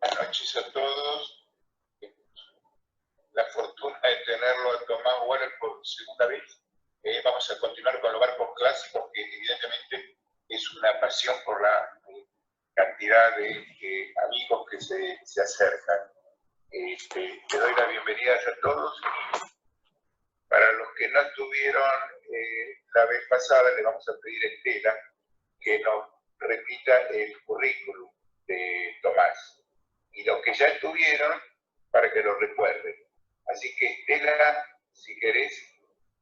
Buenas noches a todos. La fortuna de tenerlo a Tomás Waller por segunda vez. Vamos a continuar con los barcos clásicos, que evidentemente es una pasión por la cantidad de amigos que se acercan. Te doy las bienvenidas a todos. Para los que no estuvieron la vez pasada, le vamos a pedir a Estela que nos repita el currículum de Tomás. Y los que ya estuvieron, para que lo recuerden. Así que, Estela, si querés,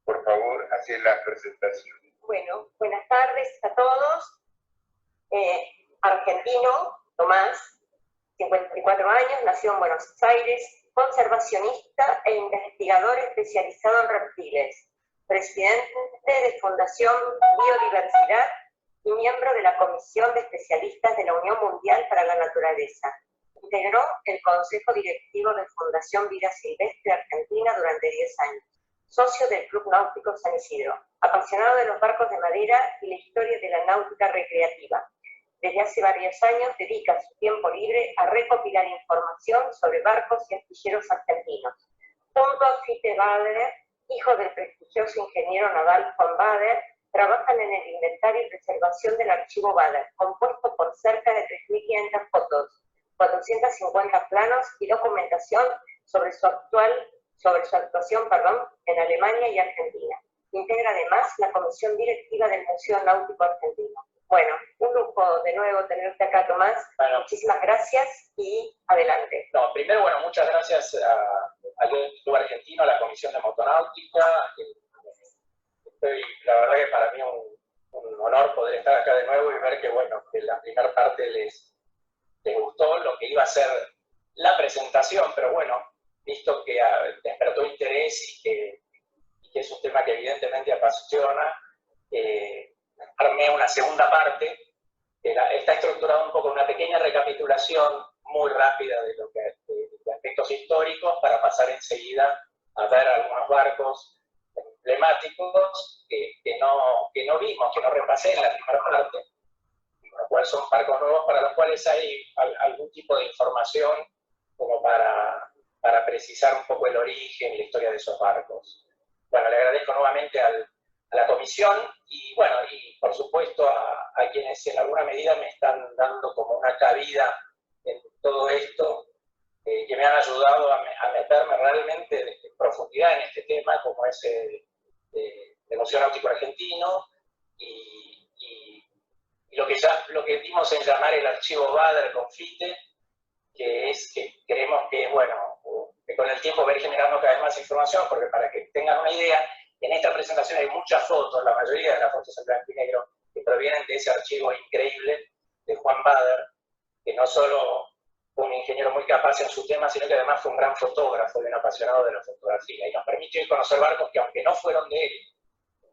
por favor, hacer la presentación. Bueno, buenas tardes a todos. Argentino, Tomás, 54 años, nació en Buenos Aires, conservacionista e investigador especializado en reptiles, presidente de Fundación Biodiversidad y miembro de la Comisión de Especialistas de la Unión Mundial para la Naturaleza. Integró el Consejo Directivo de Fundación Vida Silvestre Argentina durante 10 años. Socio del Club Náutico San Isidro. Apasionado de los barcos de madera y la historia de la náutica recreativa. Desde hace varios años dedica su tiempo libre a recopilar información sobre barcos y astilleros argentinos. Junto a Fite Bader, hijo del prestigioso ingeniero naval Juan Bader, trabajan en el inventario y preservación del archivo Bader, compuesto por cerca de 3.500 fotos, 450 planos y documentación sobre su actuación en Alemania y Argentina. Integra además la comisión directiva del Museo Náutico Argentino. Bueno, un lujo de nuevo tenerte acá, Tomás. Bueno, muchísimas gracias y adelante. No, primero, bueno, muchas gracias al Club Argentino, a la Comisión de Motonáutica. La verdad que para mí es un honor poder estar acá de nuevo y ver que, bueno, que la primera parte les gustó lo que iba a ser la presentación, pero bueno, visto que despertó interés y que es un tema que evidentemente apasiona, armé una segunda parte que está estructurada un poco en una pequeña recapitulación muy rápida de aspectos históricos para pasar enseguida a ver algunos barcos emblemáticos que no vimos, que no repasé en la primera parte, con lo cual son barcos nuevos para los cuales hay algún tipo de información como para precisar un poco el origen y la historia de esos barcos. Bueno, le agradezco nuevamente a la comisión y, bueno, y por supuesto a quienes en alguna medida me están dando como una cabida en todo esto, que me han ayudado a meterme realmente en profundidad en este tema, como es el Museo Náutico Argentino y lo que dimos en llamar el archivo Bader con Fite, que creemos que, bueno, que con el tiempo va a ir generando cada vez más información, porque para que tengan una idea, en esta presentación hay muchas fotos, la mayoría de las fotos en blanco y negro, que provienen de ese archivo increíble de Juan Bader, que no solo fue un ingeniero muy capaz en su tema, sino que además fue un gran fotógrafo y un apasionado de la fotografía, y nos permitió ir conocer barcos que, aunque no fueron de él,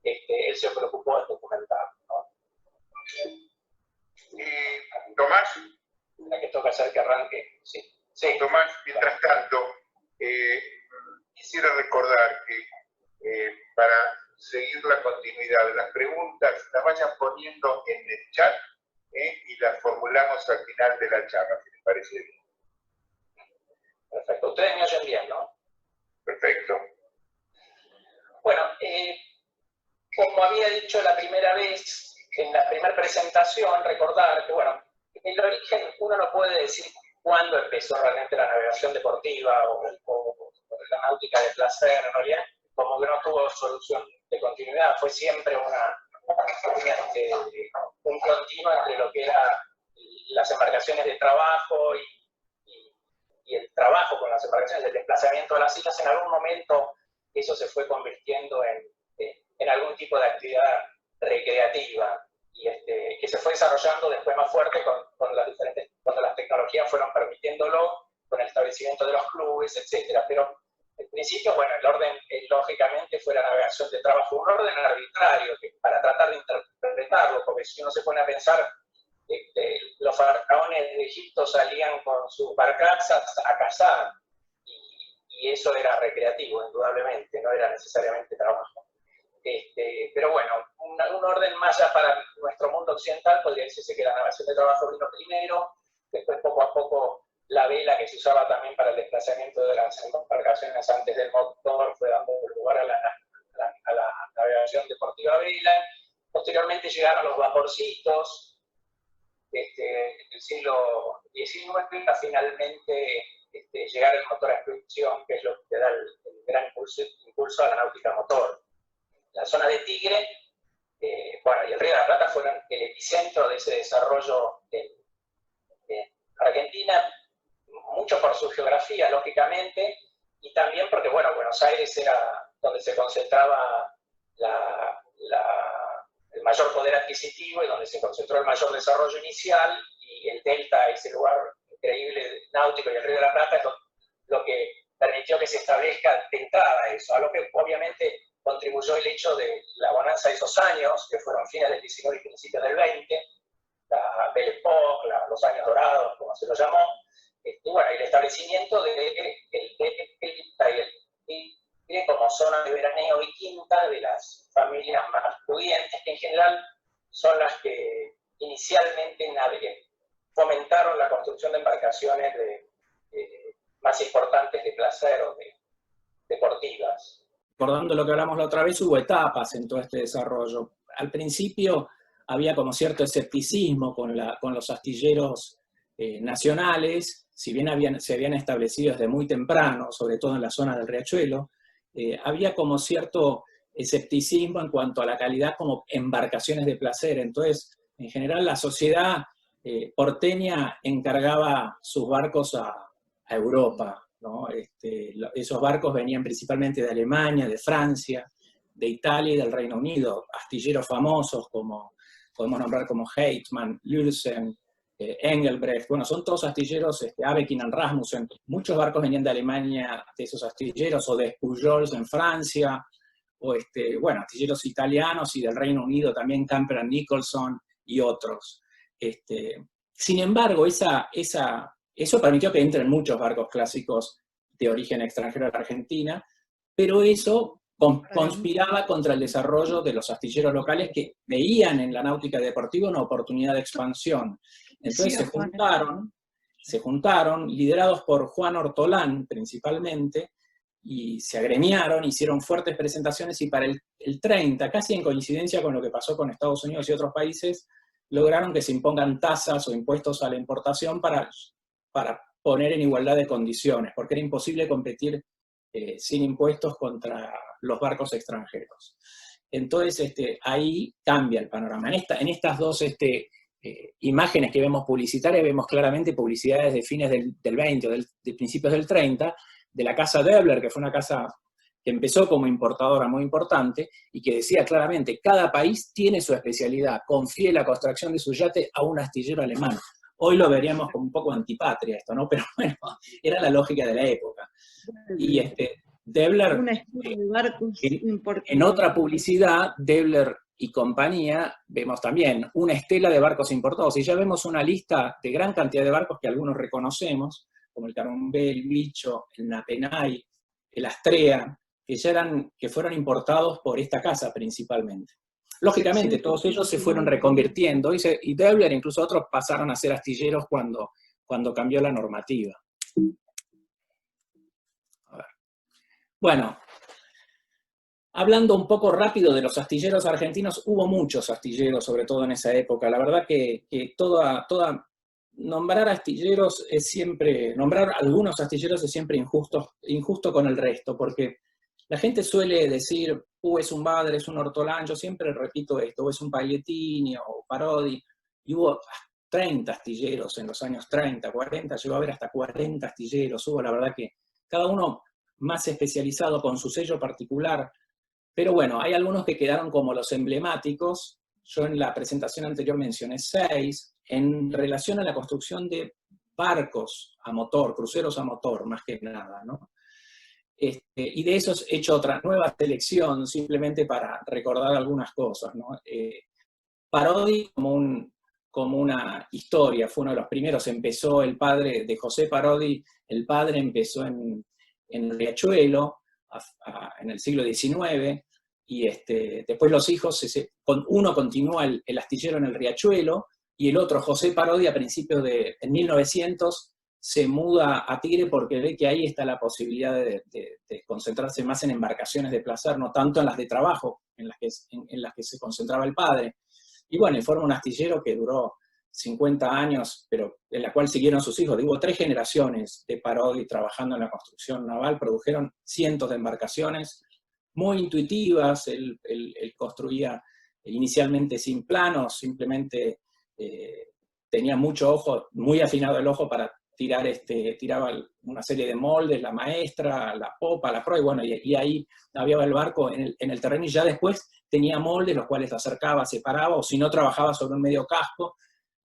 él se preocupó de documentar, ¿no? Tomás. La que toca hacer que arranque, sí. Sí. Tomás, mientras tanto, quisiera recordar que para seguir la continuidad de las preguntas, las vayan poniendo en el chat y las formulamos al final de la charla, si les parece bien. Perfecto. Ustedes me oyen bien, ¿no? Perfecto. Bueno, como había dicho la primera vez, en la primera presentación, recordar que, bueno, el origen, uno no puede decir cuándo empezó realmente la navegación deportiva o la náutica de placer, en realidad, como que no tuvo solución de continuidad, fue siempre un continuo entre lo que eran las embarcaciones de trabajo y el trabajo con las embarcaciones, el desplazamiento de las islas. En algún momento eso se fue convirtiendo en algún tipo de actividad recreativa y que se fue desarrollando después más fuerte cuando las tecnologías fueron permitiéndolo, con el establecimiento de los clubes, etc. Pero en principio, bueno, el orden lógicamente fue la navegación de trabajo, un orden arbitrario para tratar de interpretarlo, porque si uno se pone a pensar, los faraones de Egipto salían con sus barcazas a cazar, y eso era recreativo, indudablemente, no era necesariamente trabajo. Pero bueno, un orden más allá para nuestro mundo occidental podría decirse que la navegación de trabajo vino primero, después poco a poco la vela que se usaba también para el desplazamiento de las embarcaciones antes del motor fue dando lugar a la navegación deportiva a vela. Posteriormente llegaron los vaporcitos, en el siglo XIX, para finalmente llegar el motor a explosión, que es lo que da el gran impulso a la náutica motor. La zona de Tigre, bueno, y el Río de la Plata fueron el epicentro de ese desarrollo en Argentina, mucho por su geografía, lógicamente, y también porque, bueno, Buenos Aires era donde se concentraba el mayor poder adquisitivo y donde se concentró el mayor desarrollo inicial, y el delta, ese lugar increíble náutico, y el Río de la Plata es lo que permitió que se establezca de entrada eso, a lo que obviamente contribuyó el hecho de la bonanza de esos años, que fueron fines del XIX y principios del XX, la Belle Époque, los años dorados, como se lo llamó, bueno, el establecimiento del Tigre como zona de veraneo y quinta de las familias más pudientes, que en general son las que inicialmente fomentaron la construcción de embarcaciones más importantes de placer o deportivas. Recordando lo que hablamos la otra vez, hubo etapas en todo este desarrollo. Al principio había como cierto escepticismo con los astilleros nacionales, si bien se habían establecido desde muy temprano, sobre todo en la zona del Riachuelo, había como cierto escepticismo en cuanto a la calidad como embarcaciones de placer. Entonces, en general, la sociedad porteña encargaba sus barcos a Europa, ¿no? Esos barcos venían principalmente de Alemania, de Francia, de Italia y del Reino Unido. Astilleros famosos como, podemos nombrar como Heitmann, Lürsen, Engelbrecht, bueno, son todos astilleros, Abekin and Rasmussen. Muchos barcos venían de Alemania, de esos astilleros, o de Pujols en Francia, o bueno, astilleros italianos, y del Reino Unido también Camper and Nicholson y otros. Sin embargo, eso permitió que entren muchos barcos clásicos de origen extranjero a la Argentina, pero eso conspiraba contra el desarrollo de los astilleros locales, que veían en la náutica deportiva una oportunidad de expansión. Entonces se juntaron, liderados por Juan Ortolán principalmente, y se agremiaron, hicieron fuertes presentaciones, y para el 30, casi en coincidencia con lo que pasó con Estados Unidos y otros países, lograron que se impongan tasas o impuestos a la importación para poner en igualdad de condiciones, porque era imposible competir sin impuestos contra los barcos extranjeros. Entonces ahí cambia el panorama. En estas dos imágenes que vemos publicitarias, vemos claramente publicidades de fines del 20 o de principios del 30, de la casa Debler, que fue una casa que empezó como importadora muy importante, y que decía claramente, cada país tiene su especialidad, confíe la construcción de su yate a un astillero alemán. Hoy lo veríamos como un poco antipatria esto, ¿no? Pero bueno, era la lógica de la época. Y Debler, en otra publicidad, Debler y compañía, vemos también una estela de barcos importados, y ya vemos una lista de gran cantidad de barcos que algunos reconocemos, como el Carumbé, el Bicho, el Napenay, el Astrea, que fueron importados por esta casa principalmente. Lógicamente, todos ellos se fueron reconvirtiendo, y Debler, incluso otros, pasaron a ser astilleros cuando cambió la normativa. A ver. Bueno, hablando un poco rápido de los astilleros argentinos, hubo muchos astilleros, sobre todo en esa época. La verdad que nombrar astilleros es siempre, nombrar algunos astilleros es siempre injusto con el resto, porque la gente suele decir, es un Bader, es un Ortolán, yo siempre repito esto, o es un Pagliettini o Parodi, y hubo 30 astilleros en los años 30, 40, llegó a haber hasta 40 astilleros, hubo la verdad que cada uno más especializado con su sello particular, pero bueno, hay algunos que quedaron como los emblemáticos. Yo en la presentación anterior mencioné 6, en relación a la construcción de barcos a motor, cruceros a motor, más que nada, ¿no? Y de esos he hecho otra nueva selección, simplemente para recordar algunas cosas, ¿no? Parodi, como una historia, fue uno de los primeros. Empezó el padre de José Parodi, el padre empezó en Riachuelo, en el siglo XIX, y después los hijos, uno continúa el astillero en el Riachuelo, y el otro, José Parodi, en 1900, se muda a Tigre porque ve que ahí está la posibilidad de concentrarse más en embarcaciones de placer, no tanto en las de trabajo, en las que se concentraba el padre. Y bueno, y forma un astillero que duró 50 años, pero en la cual siguieron sus hijos. Digo, 3 generaciones de Parodi trabajando en la construcción naval, produjeron cientos de embarcaciones muy intuitivas. Él construía inicialmente sin planos, simplemente tenía mucho ojo, muy afinado el ojo para tirar, tiraba una serie de moldes, la maestra, la popa, la proa, y bueno, y ahí navegaba el barco en el terreno, y ya después tenía moldes, los cuales acercaba, separaba, o si no, trabajaba sobre un medio casco.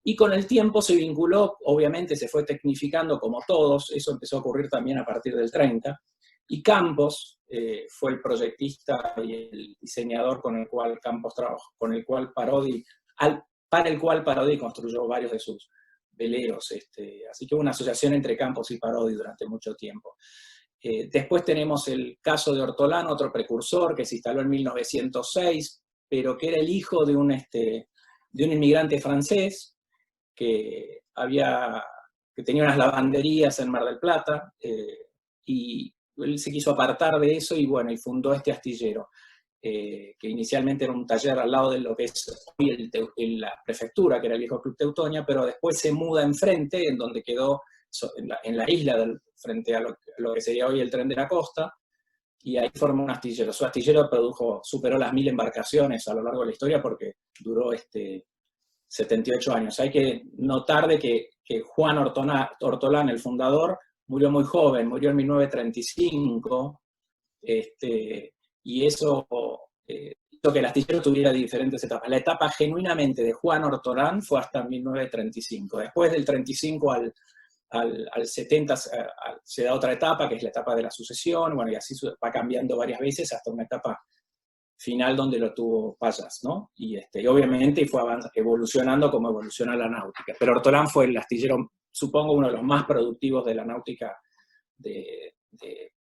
Y con el tiempo se vinculó, obviamente se fue tecnificando como todos, eso empezó a ocurrir también a partir del 30, y Campos fue el proyectista y el diseñador con el cual Campos trabajó, para el cual Parodi construyó varios de sus veleros. Así que hubo una asociación entre Campos y Parodi durante mucho tiempo. Después tenemos el caso de Ortolán, otro precursor que se instaló en 1906, pero que era el hijo de un inmigrante francés que tenía unas lavanderías en Mar del Plata, y él se quiso apartar de eso y bueno, y fundó este astillero, que inicialmente era un taller al lado de lo que es hoy la prefectura, que era el viejo Club Teutonia, pero después se muda enfrente, en donde quedó en la isla, frente a lo que sería hoy el Tren de la Costa, y ahí formó un astillero. Su astillero superó las 1000 embarcaciones a lo largo de la historia porque duró 78 años. Hay que notar de que Juan Ortolán, el fundador, murió muy joven, murió en 1935, y eso hizo que el astillero tuviera diferentes etapas. La etapa genuinamente de Juan Ortolán fue hasta 1935. Después del 35 al 70 se da otra etapa, que es la etapa de la sucesión, bueno, y así va cambiando varias veces hasta una etapa final donde lo tuvo Payas, ¿no? Y obviamente fue evolucionando como evoluciona la náutica. Pero Ortolán fue el astillero, supongo, uno de los más productivos de la náutica de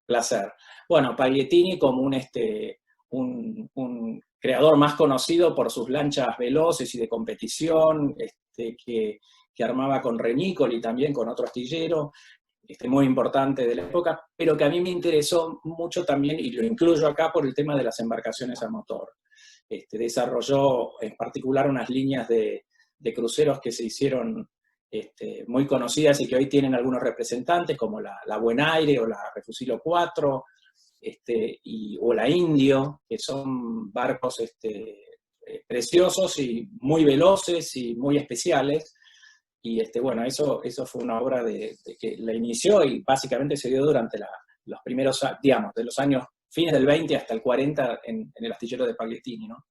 placer. Bueno, Pagliettini como un creador más conocido por sus lanchas veloces y de competición, que armaba con Renicoli y también con otro astillero, muy importante de la época, pero que a mí me interesó mucho también, y lo incluyo acá por el tema de las embarcaciones a motor. Desarrolló en particular unas líneas de cruceros que se hicieron muy conocidas y que hoy tienen algunos representantes, como la Buen Aire o la Refusilo 4, o la Indio, que son barcos preciosos y muy veloces y muy especiales. Y bueno, eso fue una obra de que la inició y básicamente se dio durante los primeros, digamos, de los años fines del 20 hasta el 40 en el astillero de Pagliettini, ¿no?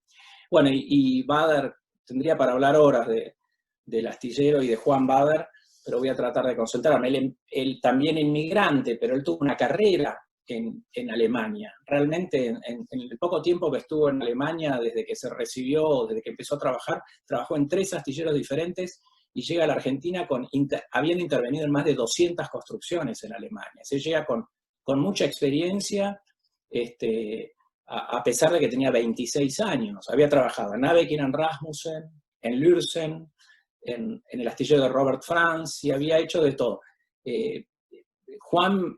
Bueno, y Bader, tendría para hablar horas del astillero y de Juan Bader, pero voy a tratar de concentrarme. Él también inmigrante, pero él tuvo una carrera en Alemania. Realmente en el poco tiempo que estuvo en Alemania, desde que se recibió, desde que empezó a trabajar, trabajó en 3 astilleros diferentes, y llega a la Argentina habiendo intervenido en más de 200 construcciones en Alemania. Se llega con mucha experiencia, a pesar de que tenía 26 años. Había trabajado en Abekin Rasmussen, en Lürsen, en el astillero de Robert Franz, y había hecho de todo. Juan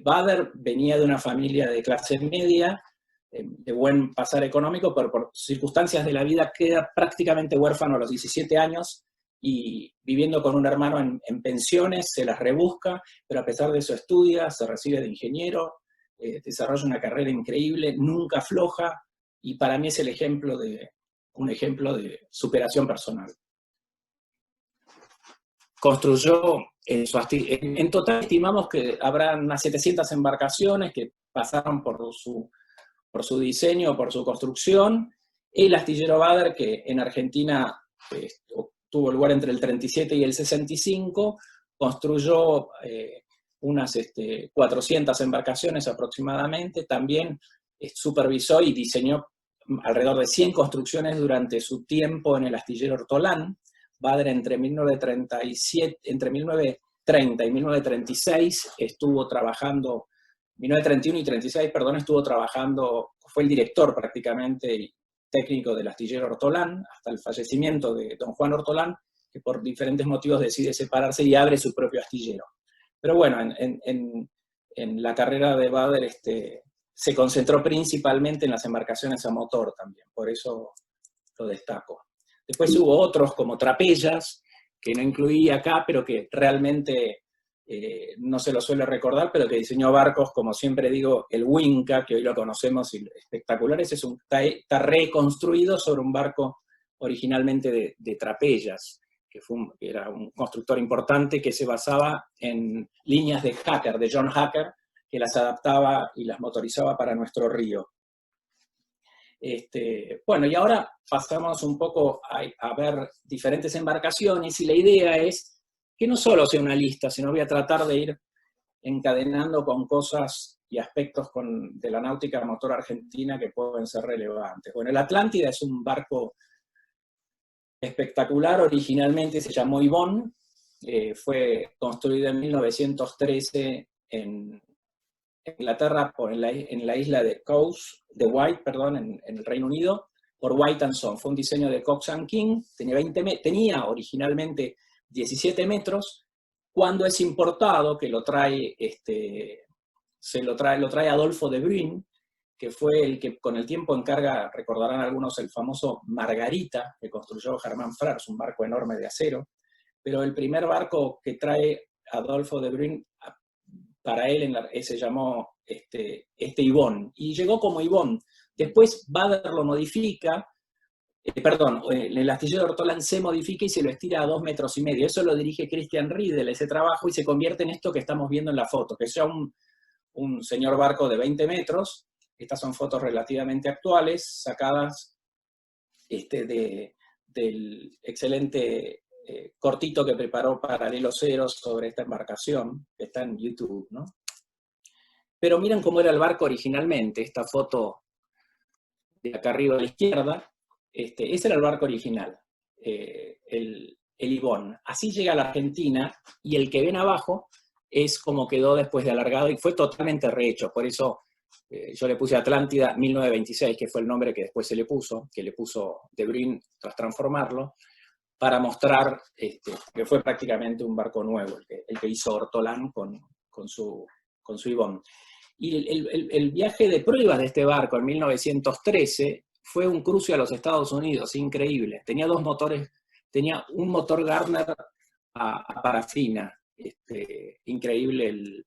Bader venía de una familia de clase media, de buen pasar económico, pero por circunstancias de la vida queda prácticamente huérfano a los 17 años, y viviendo con un hermano en pensiones, se las rebusca, pero a pesar de eso estudia, se recibe de ingeniero, desarrolla una carrera increíble, nunca afloja, y para mí es un ejemplo de superación personal. Construyó, en total estimamos que habrá unas 700 embarcaciones que pasaron por su diseño, por su construcción. El astillero Bader, que en Argentina tuvo lugar entre el 37 y el 65, construyó unas 400 embarcaciones aproximadamente. También supervisó y diseñó alrededor de 100 construcciones durante su tiempo en el astillero Ortolán. Bader entre 1930 y 1936 estuvo trabajando, 1931 y 36, perdón, estuvo trabajando, fue el director prácticamente técnico del astillero Ortolán, hasta el fallecimiento de don Juan Ortolán, que por diferentes motivos decide separarse y abre su propio astillero. Pero bueno, en la carrera de Bader se concentró principalmente en las embarcaciones a motor también, por eso lo destaco. Después hubo otros como Trapellas, que no incluía acá, pero que realmente no se lo suele recordar, pero que diseñó barcos, como siempre digo, el Winca, que hoy lo conocemos, y espectacular, ese está reconstruido sobre un barco originalmente de Trapellas, que era un constructor importante que se basaba en líneas de Hacker, de John Hacker, que las adaptaba y las motorizaba para nuestro río. Bueno, y ahora pasamos un poco a ver diferentes embarcaciones, y la idea es que no solo sea una lista, sino voy a tratar de ir encadenando con cosas y aspectos de la náutica a motor argentina que pueden ser relevantes. Bueno, el Atlántida es un barco espectacular, originalmente se llamó Yvonne, fue construido en 1913 en Inglaterra, en la isla de White, perdón, en el Reino Unido, por White & Son. Fue un diseño de Cox & King, tenía originalmente 17 metros, cuando es importado, que lo trae Adolfo de Bruyn, que fue el que con el tiempo encarga, recordarán algunos, el famoso Margarita, que construyó Germán Frers, un barco enorme de acero, pero el primer barco que trae Adolfo de Bruyn para él se llamó Yvonne, y llegó como Yvonne. Después Bader lo modifica, el astillero Ortolan se modifica y se lo estira a 2,5 metros. Eso lo dirige Christian Riedel, ese trabajo, y se convierte en esto que estamos viendo en la foto, que es ya un señor barco de 20 metros. Estas son fotos relativamente actuales, sacadas del excelente cortito que preparó Paralelo Cero sobre esta embarcación, que está en YouTube, ¿no? Pero miren cómo era el barco originalmente, esta foto de acá arriba a la izquierda, ese era el barco original, el Yvonne. Así llega a la Argentina, y el que ven abajo es como quedó después de alargado, y fue totalmente rehecho, por eso yo le puse Atlántida 1926, que fue el nombre que después se le puso, que le puso de Bruyn tras transformarlo, para mostrar que fue prácticamente un barco nuevo, el que hizo Ortolan con su Yvonne. Y el viaje de pruebas de este barco en 1913 fue un cruce a los Estados Unidos, increíble. Tenía dos motores, tenía un motor Gardner a parafina. Increíble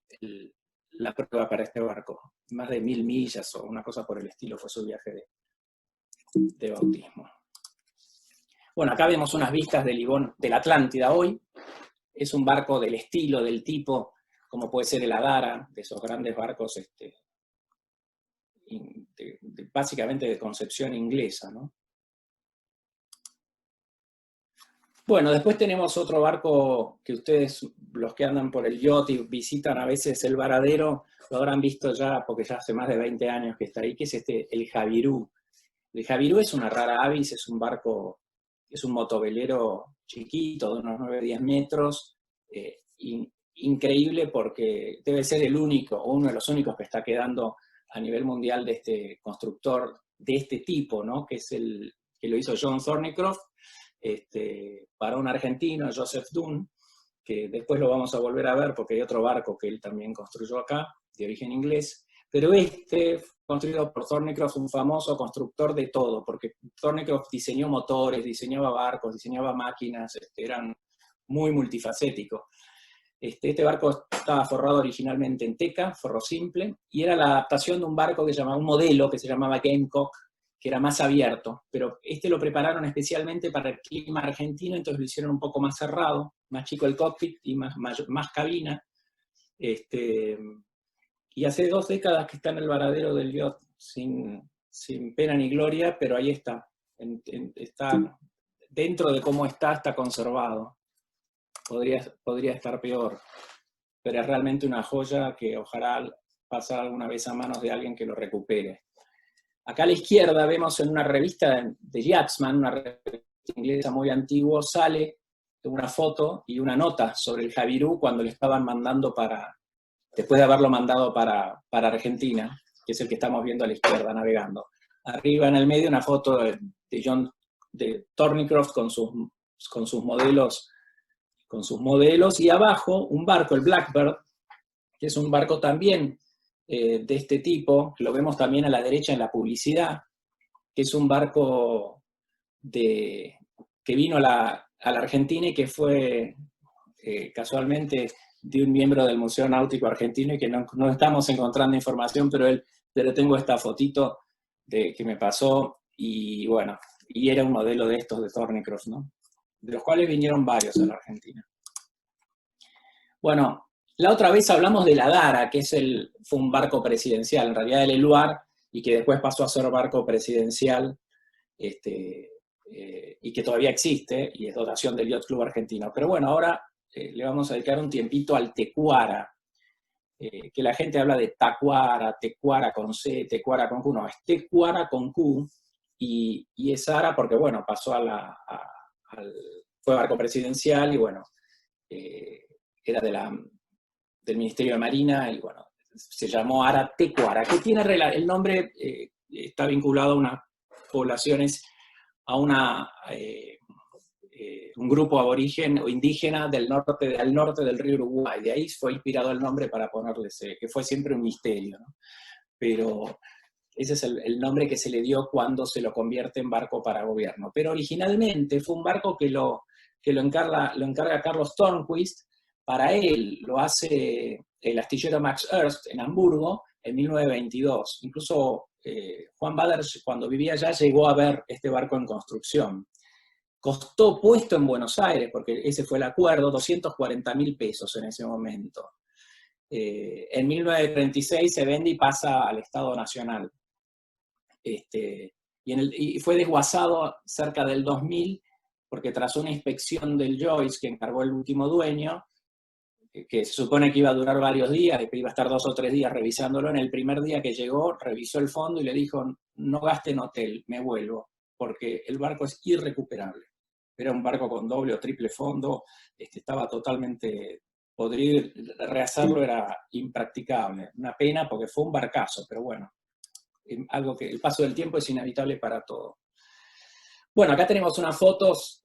la prueba para este barco. Más de 1000 millas o una cosa por el estilo fue su viaje de bautismo. Bueno, acá vemos unas vistas del Yvonne, de la Atlántida hoy. Es un barco del estilo, del tipo, como puede ser el Adara, de esos grandes barcos básicamente de concepción inglesa, ¿no? Bueno, después tenemos otro barco que ustedes, los que andan por el yacht y visitan a veces el varadero, lo habrán visto ya, porque ya hace más de 20 años que está ahí, que es el Javirú. El Javirú es una rara avis, es un barco, es un motovelero chiquito, de unos 9-10 metros, increíble porque debe ser el único, o uno de los únicos que está quedando a nivel mundial de este constructor de este tipo, ¿no? Que lo hizo John Thornycroft, para un argentino, Joseph Dunn, que después lo vamos a volver a ver porque hay otro barco que él también construyó acá, de origen inglés, pero construido por Thornycroft, un famoso constructor de todo, porque Thornycroft diseñó motores, diseñaba barcos, diseñaba máquinas, eran muy multifacéticos. Este barco estaba forrado originalmente en teca, forro simple, y era la adaptación de un barco un modelo que se llamaba Gamecock, que era más abierto, pero lo prepararon especialmente para el clima argentino, entonces lo hicieron un poco más cerrado, más chico el cockpit y más cabina. Y hace 2 décadas que está en el varadero del yacht, sin pena ni gloria, pero ahí está. Está dentro de cómo está conservado. Podría estar peor, pero es realmente una joya que ojalá pase alguna vez a manos de alguien que lo recupere. Acá a la izquierda vemos en una revista de Yachtsman, una revista inglesa muy antigua, sale una foto y una nota sobre el Javirú cuando le estaban mandando después de haberlo mandado para Argentina, que es el que estamos viendo a la izquierda navegando. Arriba en el medio una foto de Thornycroft con sus modelos, y abajo un barco, el Blackbird, que es un barco también de este tipo, lo vemos también a la derecha en la publicidad, que es un barco que vino a la Argentina y que fue casualmente de un miembro del Museo Náutico Argentino y que no estamos encontrando información, pero tengo esta fotito que me pasó y bueno, y era un modelo de estos de Thornycroft, ¿no? De los cuales vinieron varios a la Argentina. Bueno, la otra vez hablamos de la Dara, que fue un barco presidencial, en realidad el Eluard, y que después pasó a ser barco presidencial, y que todavía existe, y es dotación del Yacht Club Argentino. Pero bueno, ahora le vamos a dedicar un tiempito al Tecuara, que la gente habla de Tacuara, Tecuara con C, Tecuara con Q, no, es Tecuara con Q, y es Ara porque, bueno, pasó fue barco presidencial, y bueno, era del Ministerio de Marina, y bueno, se llamó Ara Tecuara, que tiene el nombre, está vinculado a unas poblaciones, a un grupo aborigen o indígena del norte del río Uruguay. De ahí fue inspirado el nombre para ponerle que fue siempre un misterio, ¿no? Pero ese es el nombre que se le dio cuando se lo convierte en barco para gobierno. Pero originalmente fue un barco que lo encarga Carlos Törnqvist. Para él lo hace el astillero Max Ernst en Hamburgo en 1922. Incluso Juan Bader, cuando vivía allá, llegó a ver este barco en construcción. Costó, puesto en Buenos Aires, porque ese fue el acuerdo, 240.000 pesos en ese momento. En 1936 se vende y pasa al Estado Nacional. Y fue desguazado cerca del 2000, porque tras una inspección del Joyce que encargó el último dueño, que se supone que iba a durar varios días, que iba a estar 2 o 3 días revisándolo, en el primer día que llegó, revisó el fondo y le dijo, no gaste en hotel, me vuelvo, porque el barco es irrecuperable. Era un barco con doble o triple fondo, estaba totalmente podrido, rehacerlo era impracticable. Una pena porque fue un barcazo, pero bueno, algo que el paso del tiempo es inevitable para todo. Bueno, acá tenemos unas fotos,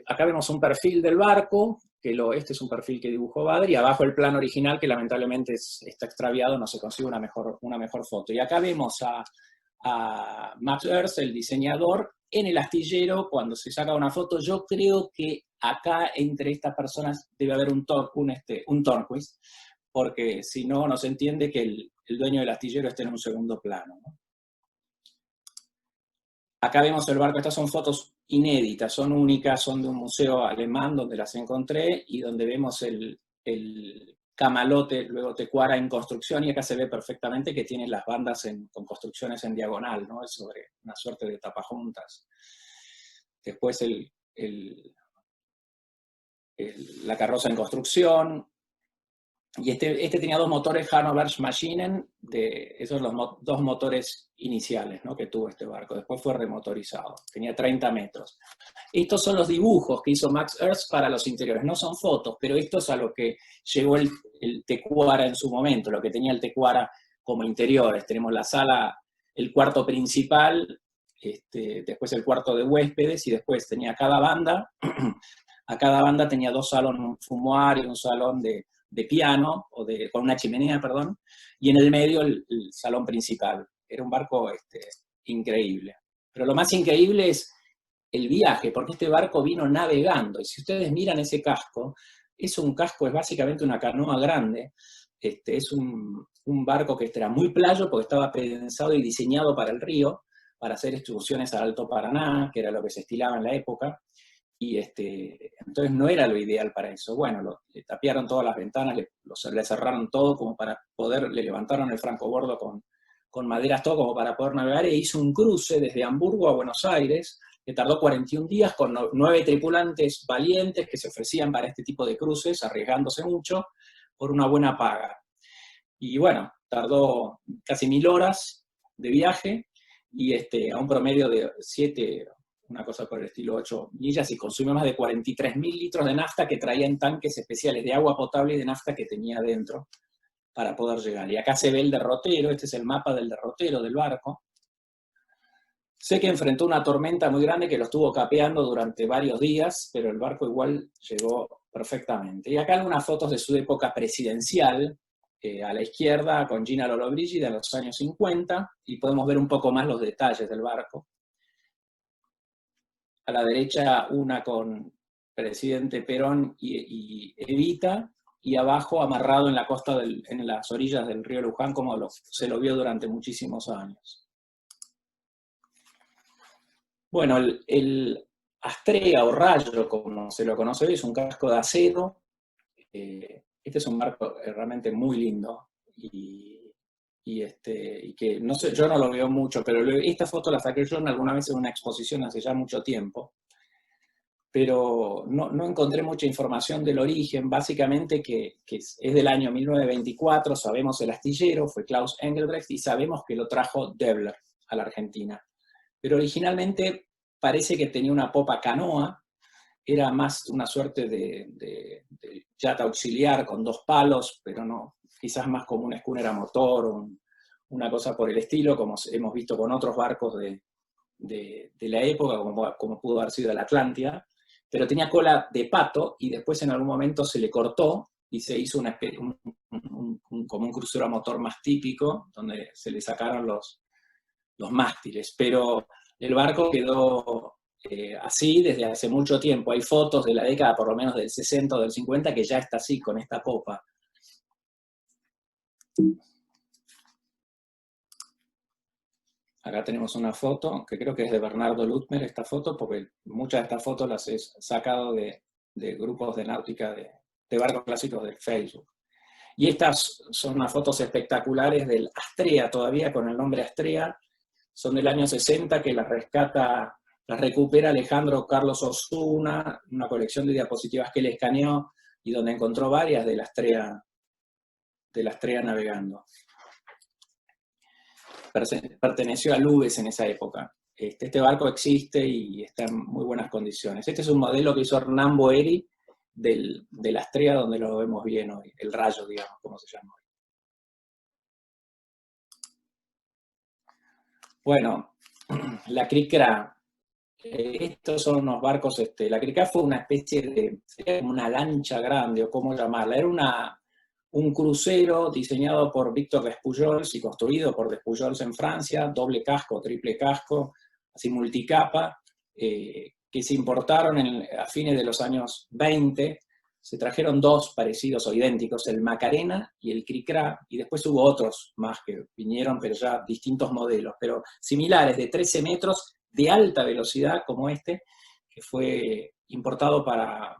acá vemos un perfil del barco, este es un perfil que dibujó Bader, y abajo el plano original que lamentablemente está extraviado, no se consigue una mejor foto. Y acá vemos a Max Ernst, el diseñador, en el astillero cuando se saca una foto. Yo creo que acá entre estas personas debe haber un Törnqvist, porque si no, no se entiende que el dueño del astillero esté en un segundo plano, ¿no? Acá vemos el barco, estas son fotos inéditas, son únicas, son de un museo alemán donde las encontré y donde vemos el camalote, luego Tecuara en construcción, y acá se ve perfectamente que tiene las bandas con construcciones en diagonal, ¿no? Es sobre una suerte de tapajuntas. Después la carroza en construcción. Y este tenía 2 motores Hannover-Maschinen, esos son los 2 motores iniciales, ¿no?, que tuvo este barco. Después fue remotorizado, tenía 30 metros. Estos son los dibujos que hizo Max Ernst para los interiores. No son fotos, pero esto es a lo que llegó el Tecuara en su momento, lo que tenía el Tecuara como interiores. Tenemos la sala, el cuarto principal, después el cuarto de huéspedes, y después tenía cada banda. A cada banda tenía 2 salones, un fumoir y un salón de piano, con una chimenea, perdón, y en el medio el salón principal. Era un barco increíble. Pero lo más increíble es el viaje, porque este barco vino navegando, y si ustedes miran ese casco, es básicamente una canoa grande. Es un barco que era muy playo, porque estaba pensado y diseñado para el río, para hacer excursiones al Alto Paraná, que era lo que se estilaba en la época, y entonces no era lo ideal para eso. Bueno, le tapiaron todas las ventanas, le cerraron todo como para le levantaron el francobordo con maderas, todo como para poder navegar, e hizo un cruce desde Hamburgo a Buenos Aires, que tardó 41 días con 9 tripulantes valientes que se ofrecían para este tipo de cruces, arriesgándose mucho, por una buena paga. Y bueno, tardó casi 1000 horas de viaje, y a un promedio de 7, una cosa por el estilo, 8 millas, y consumió más de 43.000 litros de nafta que traía en tanques especiales de agua potable y de nafta que tenía dentro para poder llegar. Y acá se ve el derrotero, este es el mapa del derrotero del barco. Sé que enfrentó una tormenta muy grande que lo estuvo capeando durante varios días, pero el barco igual llegó perfectamente. Y acá algunas fotos de su época presidencial, a la izquierda con Gina Lollobrigida de los años 50, y podemos ver un poco más los detalles del barco. A la derecha una con presidente Perón y Evita, y abajo amarrado en la costa, en las orillas del río Luján, como se lo vio durante muchísimos años. Bueno, el Astrea o Rayo, como se lo conoce hoy, es un casco de acero. Este es un barco realmente muy lindo, y que no sé, yo no lo veo mucho, pero esta foto la saqué yo alguna vez en una exposición hace ya mucho tiempo, pero no encontré mucha información del origen. Básicamente que es del año 1924, sabemos el astillero, fue Klaus Engelbrecht, y sabemos que lo trajo Debler a la Argentina. Pero originalmente parece que tenía una popa canoa, era más una suerte de yate auxiliar con 2 palos, pero no, quizás más como un schooner a motor o una cosa por el estilo, como hemos visto con otros barcos de la época, como pudo haber sido el Atlántida, pero tenía cola de pato, y después en algún momento se le cortó y se hizo como un crucero a motor más típico, donde se le sacaron los mástiles, pero el barco quedó así desde hace mucho tiempo. Hay fotos de la década por lo menos del 60 o del 50 que ya está así, con esta popa. Acá tenemos una foto, que creo que es de Bernardo Lutmer, esta foto, porque muchas de estas fotos las he sacado de grupos de náutica, de barcos clásicos del Facebook. Y estas son unas fotos espectaculares del Astrea, todavía con el nombre Astrea. Son del año 60, que las recupera Alejandro Carlos Osuna, una colección de diapositivas que él escaneó y donde encontró varias de la Astrea navegando. Perteneció a Lubes en esa época. Este barco existe y está en muy buenas condiciones. Este es un modelo que hizo Hernán Boeri del Astrea, donde lo vemos bien hoy, el Rayo, digamos, como se llama hoy. Bueno, la Cricra. Estos son unos barcos, la Cricra fue una especie de, sería como una lancha grande, o cómo llamarla. Era un crucero diseñado por Víctor Despujols y construido por Despujols en Francia, doble casco, triple casco, así multicapa, que se importaron a fines de los años 20. Se trajeron 2 parecidos o idénticos, el Macarena y el Cricra, y después hubo otros más que vinieron, pero ya distintos modelos, pero similares, de 13 metros, de alta velocidad como que fue importado para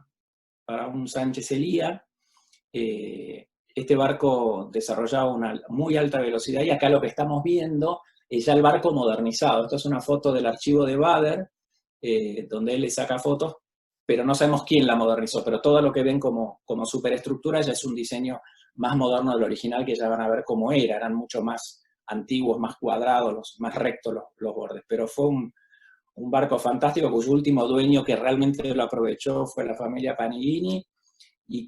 un Sánchez Elía. Este barco desarrollaba una muy alta velocidad, y acá lo que estamos viendo es ya el barco modernizado. Esto es una foto del archivo de Bader, donde él le saca fotos, pero no sabemos quién la modernizó, pero todo lo que ven como superestructura ya es un diseño más moderno del original, que ya van a ver cómo eran mucho más antiguos, más cuadrados, más rectos los bordes, pero fue un barco fantástico cuyo último dueño que realmente lo aprovechó fue la familia Panigini, y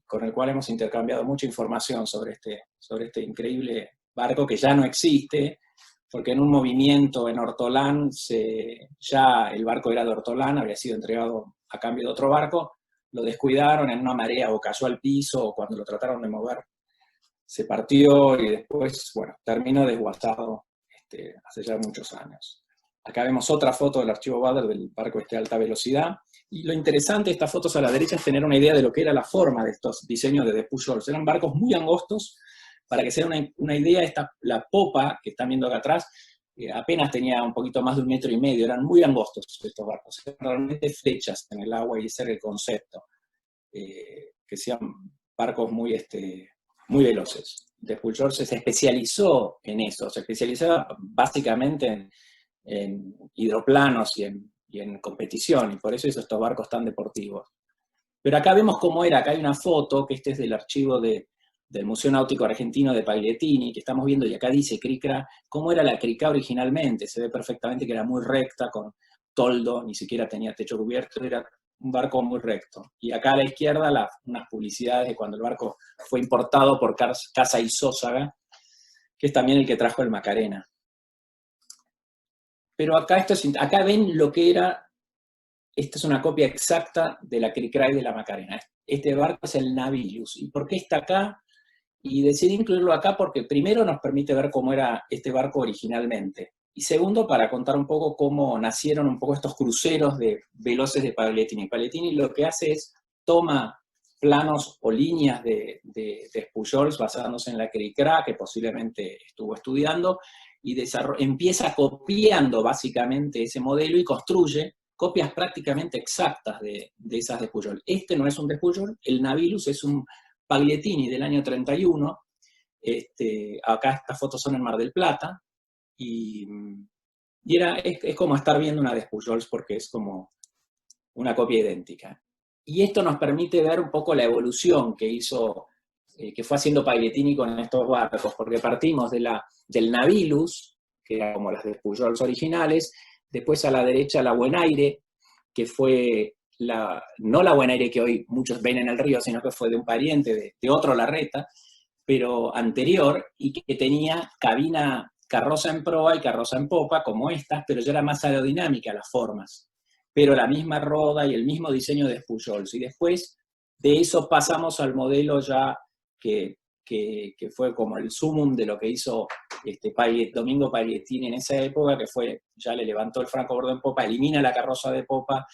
con el cual hemos intercambiado mucha información sobre este increíble barco que ya no existe, porque en un movimiento en Hortolán, ya el barco era de Hortolán, había sido entregado a cambio de otro barco, lo descuidaron en una marea, o cayó al piso, o cuando lo trataron de mover se partió, y después, bueno, terminó desguazado hace ya muchos años. Acá vemos otra foto del archivo Bader del barco de alta velocidad. Y lo interesante de estas fotos a la derecha es tener una idea de lo que era la forma de estos diseños de Despujols. Eran barcos muy angostos. Para que se den una idea, la popa que están viendo acá atrás apenas tenía un poquito más de 1,5 metros. Eran muy angostos estos barcos. Eran realmente flechas en el agua, y ese era el concepto. Que sean barcos muy veloces. Despujols se especializó en eso. Se especializaba básicamente en hidroplanos y en competición, y por eso hizo estos barcos tan deportivos. Pero acá vemos cómo era. Acá hay una foto, que es del archivo del Museo Náutico Argentino de Paglietini, que estamos viendo, y acá dice Cricra, cómo era la Cricra originalmente. Se ve perfectamente que era muy recta, con toldo, ni siquiera tenía techo cubierto, era un barco muy recto. Y acá a la izquierda unas publicidades de cuando el barco fue importado por Casa y Sósaga, que es también el que trajo el Macarena. Pero acá ven lo que era. Esta es una copia exacta de la Cricra y de la Macarena. Este barco es el Navilius. ¿Y por qué está acá? Y decidí incluirlo acá porque primero nos permite ver cómo era este barco originalmente. Y segundo, para contar un poco cómo nacieron un poco estos cruceros veloces de Pagliattini. Pagliattini lo que hace es toma planos o líneas de Pujols basándose en la Cricra, que posiblemente estuvo estudiando, y empieza copiando básicamente ese modelo y construye copias prácticamente exactas de esas de Pujol. Este no es un de Pujol, el Navilus es un Pagliattini del año 31, acá estas fotos son en Mar del Plata, y es como estar viendo una de Pujols porque es como una copia idéntica. Y esto nos permite ver un poco la evolución que hizo, que fue haciendo Pagliattini con estos barcos, porque partimos del Navilus, que era como las de Pujols originales, después a la derecha la Buenaire, que fue no la Buenaire que hoy muchos ven en el río, sino que fue de un pariente de otro Larreta, pero anterior, y que tenía carroza en proa y carroza en popa, como estas, pero ya era más aerodinámica las formas, pero la misma roda y el mismo diseño de Pujols. Y después de eso pasamos al modelo ya que fue como el sumum de lo que hizo Domingo Pagliattini en esa época, que fue, ya le levantó el francobordo en popa, elimina la carroza de popa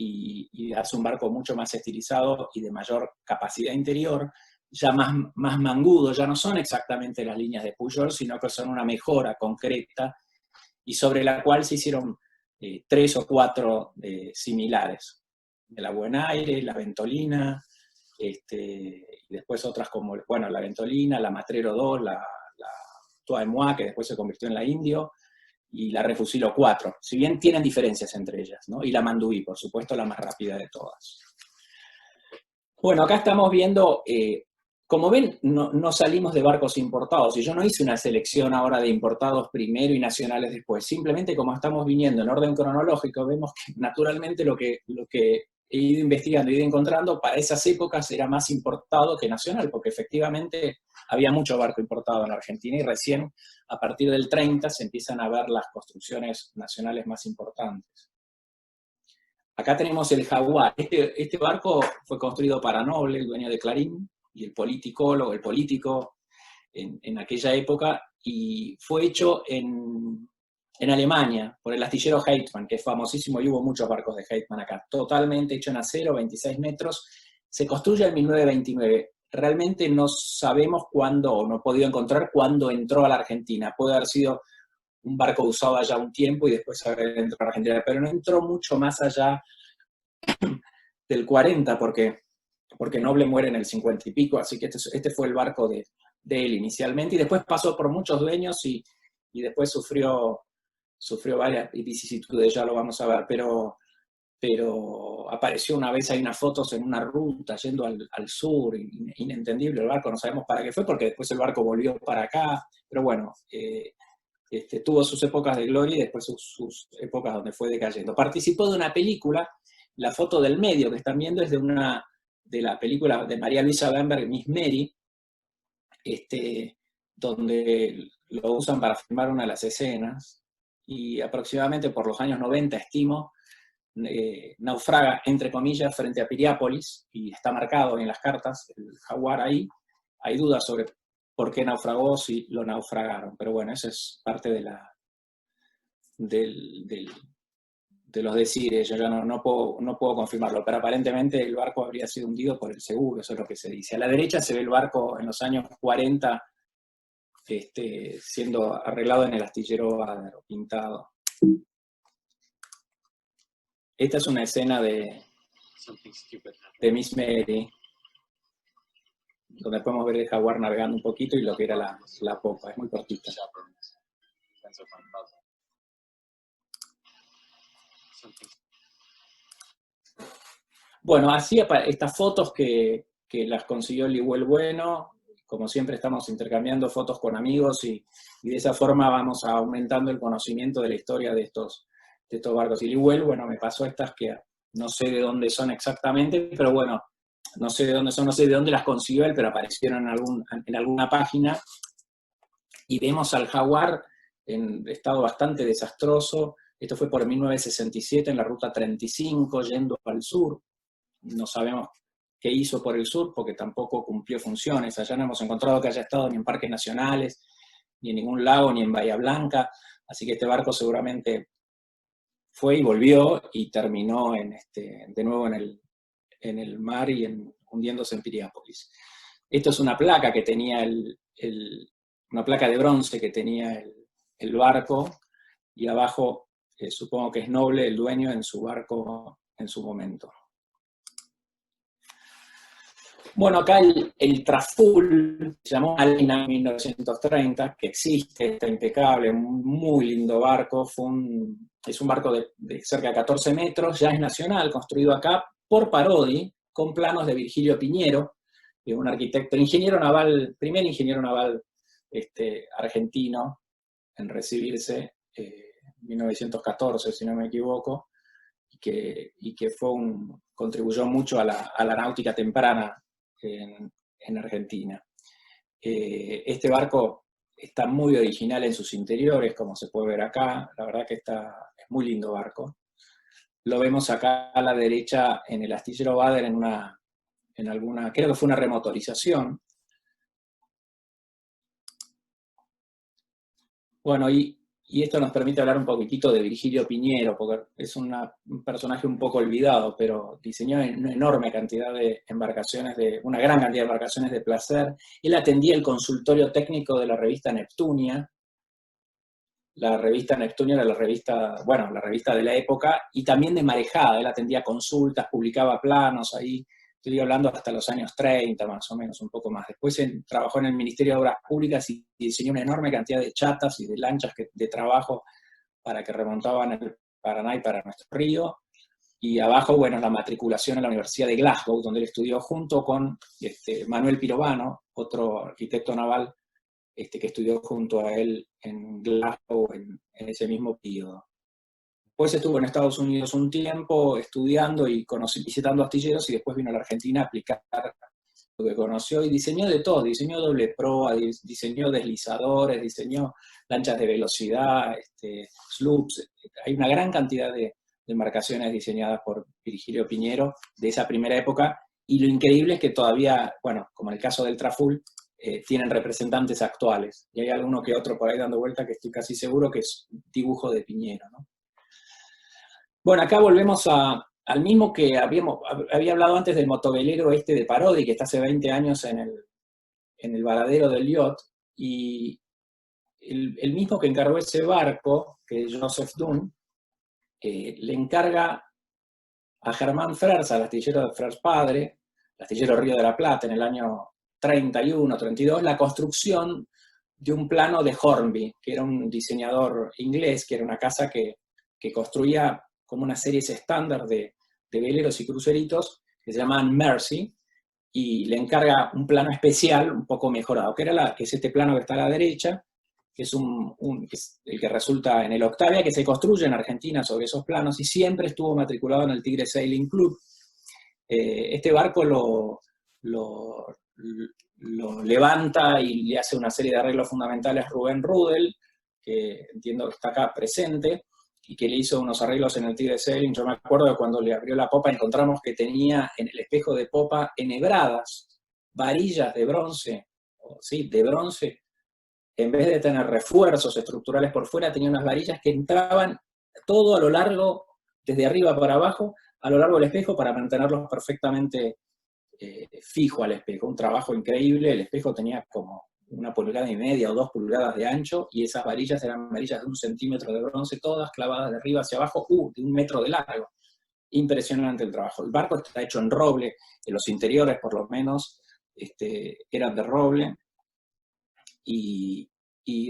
y hace un barco mucho más estilizado y de mayor capacidad interior, ya más mangudo, ya no son exactamente las líneas de Pujol, sino que son una mejora concreta y sobre la cual se hicieron 3 o 4 similares. De la Buenaire, la Ventolina, y después otras como, bueno, la Ventolina, la Matrero 2, la Toi et Moi, que después se convirtió en la Indio, y la Refusilo 4, si bien tienen diferencias entre ellas, ¿no? Y la Manduí, por supuesto, la más rápida de todas. Bueno, acá estamos viendo, como ven, no salimos de barcos importados, y yo no hice una selección ahora de importados primero y nacionales después, simplemente como estamos viniendo en orden cronológico, vemos que naturalmente lo que he ido investigando, he ido encontrando, para esas épocas era más importado que nacional, porque efectivamente había mucho barco importado en Argentina y recién a partir del 30 se empiezan a ver las construcciones nacionales más importantes. Acá tenemos el Jaguar. Este barco fue construido para Noble, el dueño de Clarín, y el político en aquella época, y fue hecho en Alemania, por el astillero Heitmann, que es famosísimo, y hubo muchos barcos de Heitmann acá, totalmente hecho en acero, 26 metros, se construye en 1929. Realmente no sabemos cuándo, o no he podido encontrar cuándo entró a la Argentina. Puede haber sido un barco usado allá un tiempo y después haber entrado a la Argentina, pero no entró mucho más allá del 40, porque Noble muere en el 50 y pico, así que este fue el barco de él inicialmente, y después pasó por muchos dueños y después sufrió varias vicisitudes, ya lo vamos a ver, pero apareció una vez, hay unas fotos en una ruta yendo al sur, inentendible el barco, no sabemos para qué fue, porque después el barco volvió para acá, pero bueno, tuvo sus épocas de gloria y después sus épocas donde fue decayendo. Participó de una película, la foto del medio que están viendo es de la película de María Luisa Bamberg, Miss Mary, donde lo usan para filmar una de las escenas, y aproximadamente por los años 90, estimo, naufraga, entre comillas, frente a Piriápolis, y está marcado en las cartas, el Jaguar ahí. Hay dudas sobre por qué naufragó, si lo naufragaron, pero bueno, eso es parte de los decires, yo ya no puedo confirmarlo, pero aparentemente el barco habría sido hundido por el seguro, eso es lo que se dice. A la derecha se ve el barco en los años 40, siendo arreglado en el astillero Adaro, pintado. Esta es una escena de Miss Mary, donde podemos ver el Jaguar navegando un poquito y lo que era la popa, es muy cortita. Bueno, así estas fotos que las consiguió Liwell Bueno, como siempre estamos intercambiando fotos con amigos y de esa forma vamos aumentando el conocimiento de la historia de estos barcos. Y Liwell, bueno, me pasó estas que no sé de dónde son exactamente, pero bueno, no sé de dónde son, no sé de dónde las consiguió él, pero aparecieron en alguna página, y vemos al Jaguar en estado bastante desastroso. Esto fue por 1967 en la ruta 35, yendo al sur. No sabemos qué hizo por el sur, porque tampoco cumplió funciones. Allá no hemos encontrado que haya estado ni en parques nacionales, ni en ningún lago, ni en Bahía Blanca, así que este barco seguramente fue y volvió y terminó de nuevo en el mar y hundiéndose en Piriápolis. Esto es una placa que tenía una placa de bronce que tenía el barco, y abajo supongo que es Noble, el dueño, en su barco en su momento. Bueno, acá el Traful, se llamó Alina en 1930, que existe, está impecable, un muy lindo barco, es un barco de cerca de 14 metros, ya es nacional, construido acá por Parodi, con planos de Virgilio Piñero, un arquitecto, ingeniero naval, primer ingeniero naval argentino en recibirse en 1914, si no me equivoco, y que contribuyó mucho a la náutica temprana en Argentina. Este barco está muy original en sus interiores, como se puede ver acá, la verdad que es muy lindo barco. Lo vemos acá a la derecha en el astillero Bader creo que fue una remotorización. Bueno, y esto nos permite hablar un poquitito de Virgilio Piñero, porque es un personaje un poco olvidado, pero diseñó una enorme cantidad de embarcaciones, una gran cantidad de embarcaciones de placer. Él atendía el consultorio técnico de la revista Neptunia. La revista Neptunia era la revista de la época, y también de marejada. Él atendía consultas, publicaba planos ahí. Estoy hablando hasta los años 30, más o menos, un poco más. Después trabajó en el Ministerio de Obras Públicas y diseñó una enorme cantidad de chatas y de lanchas de trabajo para que remontaban el Paraná y para nuestro río. Y abajo, bueno, la matriculación en la Universidad de Glasgow, donde él estudió junto con Manuel Pirovano, otro arquitecto naval que estudió junto a él en Glasgow en ese mismo periodo. Después estuvo en Estados Unidos un tiempo estudiando y visitando astilleros, y después vino a la Argentina a aplicar lo que conoció y diseñó de todo. Diseñó doble proa, diseñó deslizadores, diseñó lanchas de velocidad, sloops. Hay una gran cantidad de embarcaciones diseñadas por Virgilio Piñero de esa primera época, y lo increíble es que todavía, bueno, como en el caso del Traful, tienen representantes actuales. Y hay alguno que otro por ahí dando vuelta que estoy casi seguro que es dibujo de Piñero, ¿no? Bueno, acá volvemos al mismo que había hablado antes del motovelero de Parodi, que está hace 20 años en el varadero del Liot, y el mismo que encargó ese barco, que es Joseph Dunn, le encarga a Germán Frers, al astillero de Frers padre, el astillero Río de la Plata, en el año 31, 32, la construcción de un plano de Hornby, que era un diseñador inglés, que era una casa que construía como una serie estándar de veleros y cruceritos, que se llamaban Mersey, y le encarga un plano especial, un poco mejorado, que es este plano que está a la derecha, que es el que resulta en el Octavia, que se construye en Argentina sobre esos planos, y siempre estuvo matriculado en el Tigre Sailing Club. Este barco lo levanta y le hace una serie de arreglos fundamentales Rubén Rudel, que entiendo que está acá presente, y que le hizo unos arreglos en el Tigre Sailing. Yo me acuerdo que cuando le abrió la popa encontramos que tenía en el espejo de popa enhebradas varillas de bronce, de bronce, en vez de tener refuerzos estructurales por fuera, tenía unas varillas que entraban todo a lo largo, desde arriba para abajo, a lo largo del espejo, para mantenerlos perfectamente fijo al espejo. Un trabajo increíble. El espejo tenía como 1,5 pulgadas o 2 pulgadas de ancho, y esas varillas eran varillas de 1 centímetro de bronce, todas clavadas de arriba hacia abajo, de 1 metro de largo. Impresionante el trabajo. El barco está hecho en roble, en los interiores por lo menos eran de roble, y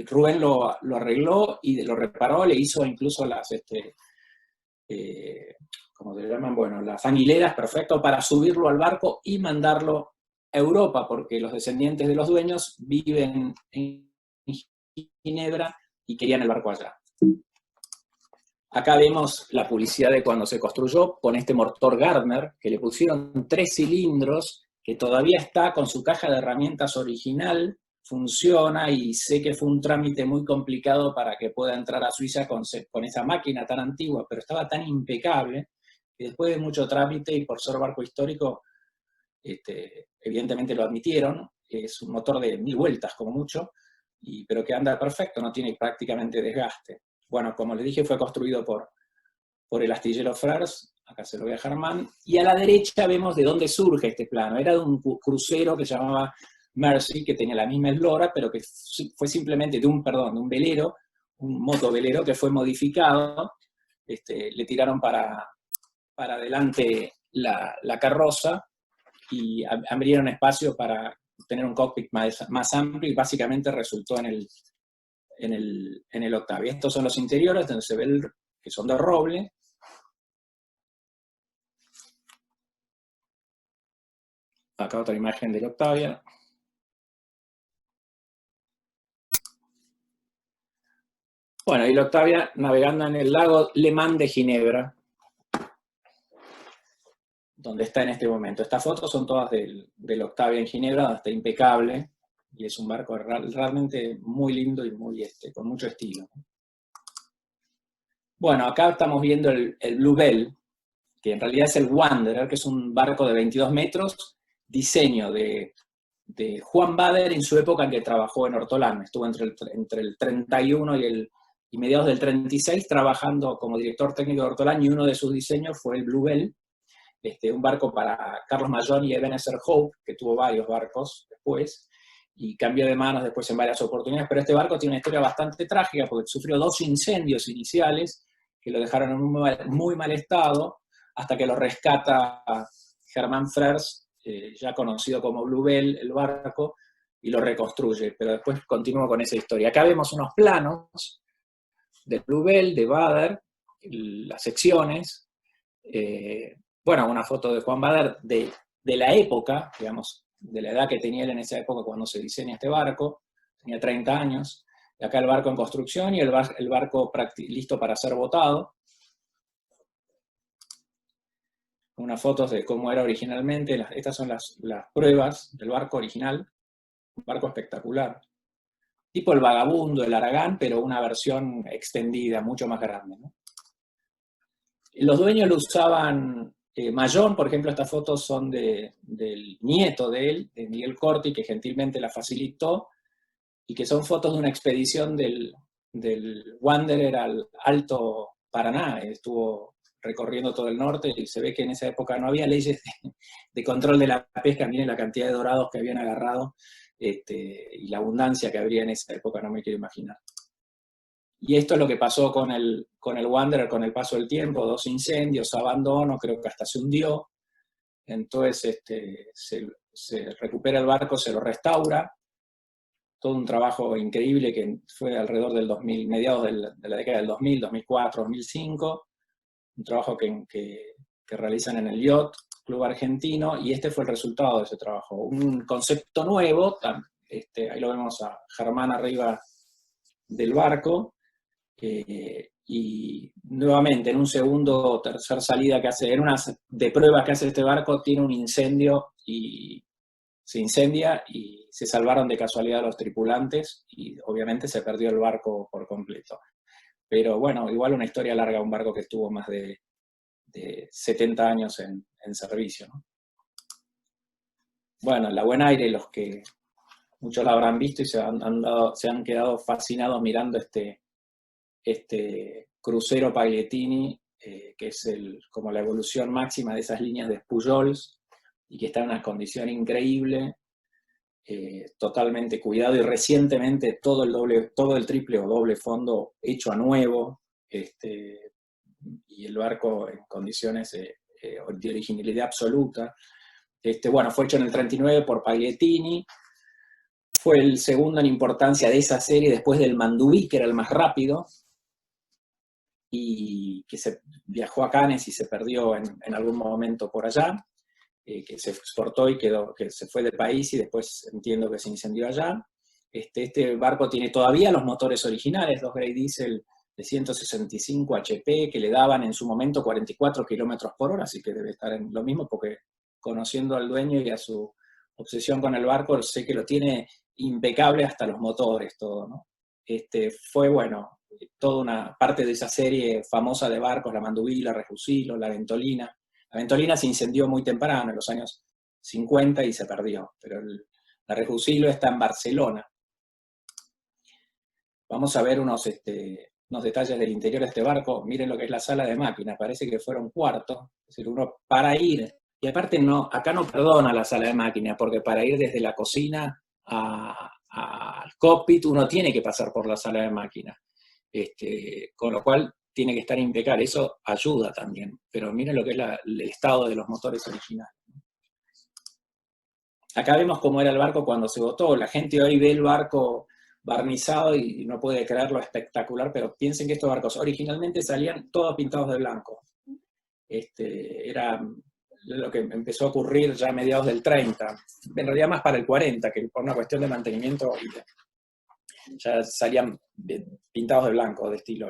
Rubén lo arregló y lo reparó, le hizo incluso las, ¿cómo se llaman? Bueno, las anileras, perfecto, para subirlo al barco y mandarlo a Europa, porque los descendientes de los dueños viven en Ginebra y querían el barco allá. Acá vemos la publicidad de cuando se construyó con este motor Gardner, que le pusieron 3 cilindros, que todavía está con su caja de herramientas original, funciona, y sé que fue un trámite muy complicado para que pueda entrar a Suiza con esa máquina tan antigua, pero estaba tan impecable que después de mucho trámite y por ser barco histórico evidentemente lo admitieron, es un motor de 1000 vueltas como mucho, pero que anda perfecto, no tiene prácticamente desgaste. Bueno, como les dije, fue construido por el astillero Frers, acá se lo voy a Germán, y a la derecha vemos de dónde surge este plano. Era de un crucero que se llamaba Mercy, que tenía la misma eslora, pero que fue simplemente de un velero, un motovelero que fue modificado, le tiraron para adelante la carroza y abrieron espacio para tener un cockpit más amplio, y básicamente resultó en el Octavia. Estos son los interiores, donde se ve que son de roble. Acá otra imagen del Octavia. Bueno, y el Octavia navegando en el lago Le Mans de Ginebra, donde está en este momento. Estas fotos son todas del Octavia en Ginebra, donde está impecable, y es un barco realmente muy lindo y con mucho estilo. Bueno, acá estamos viendo el Blue Bell, que en realidad es el Wanderer, que es un barco de 22 metros, diseño de Juan Bader en su época en que trabajó en Hortolán. Estuvo entre el 31 y mediados del 36 trabajando como director técnico de Hortolán, y uno de sus diseños fue el Blue Bell, un barco para Carlos Mayón y Ebenezer Hope, que tuvo varios barcos después, y cambió de manos después en varias oportunidades, pero este barco tiene una historia bastante trágica porque sufrió 2 incendios iniciales que lo dejaron en un muy mal estado, hasta que lo rescata Germán Frers, ya conocido como Blue Bell, el barco, y lo reconstruye, pero después continúa con esa historia. Acá vemos unos planos del Blue Bell, de Bader, las secciones, bueno, una foto de Juan Bader de la época, digamos, de la edad que tenía él en esa época cuando se diseña este barco, tenía 30 años, y acá el barco en construcción y el barco listo para ser botado. Unas fotos de cómo era originalmente, estas son las pruebas del barco original, un barco espectacular. Tipo el Vagabundo, el Aragán, pero una versión extendida, mucho más grande, ¿no? Los dueños lo usaban, Mayón, por ejemplo, estas fotos son del nieto de él, de Miguel Corti, que gentilmente la facilitó, y que son fotos de una expedición del Wanderer al Alto Paraná. Estuvo recorriendo todo el norte y se ve que en esa época no había leyes de control de la pesca. Miren la cantidad de dorados que habían agarrado y la abundancia que habría en esa época, no me quiero imaginar. Y esto es lo que pasó con el Wanderer con el paso del tiempo: 2 incendios, abandono, creo que hasta se hundió. Entonces se recupera el barco, se lo restaura. Todo un trabajo increíble que fue alrededor del 2000, mediados de la década del 2000, 2004, 2005. Un trabajo que realizan en el Yacht Club Argentino, y este fue el resultado de ese trabajo. Un concepto nuevo, ahí lo vemos a Germán arriba del barco, y nuevamente en un segundo o tercer salida que hace, en una de pruebas que hace este barco, tiene un incendio y se incendia, y se salvaron de casualidad los tripulantes, y obviamente se perdió el barco por completo. Pero bueno, igual una historia larga, un barco que estuvo más de 70 años en servicio, ¿no? Bueno, la Buen Aire, los que muchos la habrán visto y se han quedado fascinados mirando este crucero Pagliettini, que es como la evolución máxima de esas líneas de Pujols, y que está en una condición increíble, totalmente cuidado, y recientemente todo el triple o doble fondo hecho a nuevo, y el barco en condiciones de originalidad absoluta. Bueno, fue hecho en el 39 por Pagliettini, fue el segundo en importancia de esa serie después del Mandubí, que era el más rápido, y que se viajó a Cannes y se perdió en algún momento por allá, que se exportó y que se fue del país, y después entiendo que se incendió allá. Este barco tiene todavía los motores originales, 2 Grey Diesel de 165 HP, que le daban en su momento 44 kilómetros por hora, así que debe estar en lo mismo, porque conociendo al dueño y a su obsesión con el barco, sé que lo tiene impecable hasta los motores, todo, ¿no? Fue, bueno, toda una parte de esa serie famosa de barcos, la Mandubí, la Refusilo, la Ventolina. La Ventolina se incendió muy temprano, en los años 50 y se perdió, pero la Refusilo está en Barcelona. Vamos a ver unos detalles del interior de este barco. Miren lo que es la sala de máquinas, parece que fuera un cuarto, es decir, uno para ir, y aparte acá no perdona la sala de máquinas, porque para ir desde la cocina al cockpit uno tiene que pasar por la sala de máquinas, con lo cual tiene que estar impecable, eso ayuda también, pero miren lo que es el estado de los motores originales. Acá vemos cómo era el barco cuando se botó. La gente hoy ve el barco barnizado y no puede creer lo espectacular, pero piensen que estos barcos originalmente salían todos pintados de blanco. Era lo que empezó a ocurrir ya a mediados del 30, en realidad más para el 40, que por una cuestión de mantenimiento ya salían pintados de blanco, de estilo.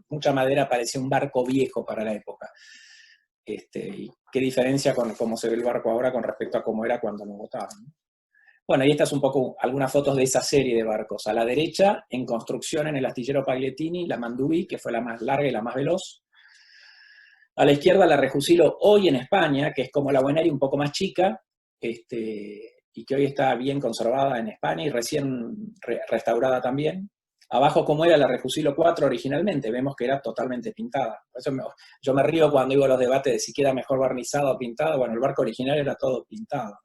Mucha madera, parecía un barco viejo para la época. Y qué diferencia con cómo se ve el barco ahora con respecto a cómo era cuando lo botaban, ¿no? Bueno, y estas un poco algunas fotos de esa serie de barcos. A la derecha, en construcción en el astillero Pagliettini, la Mandubí, que fue la más larga y la más veloz. A la izquierda, la Refusilo, hoy en España, que es como la Buenari, un poco más chica, y que hoy está bien conservada en España y recién restaurada también. Abajo, como era la Refusilo 4 originalmente, vemos que era totalmente pintada. Por eso yo me río cuando digo los debates de si queda mejor barnizado o pintado. Bueno, el barco original era todo pintado.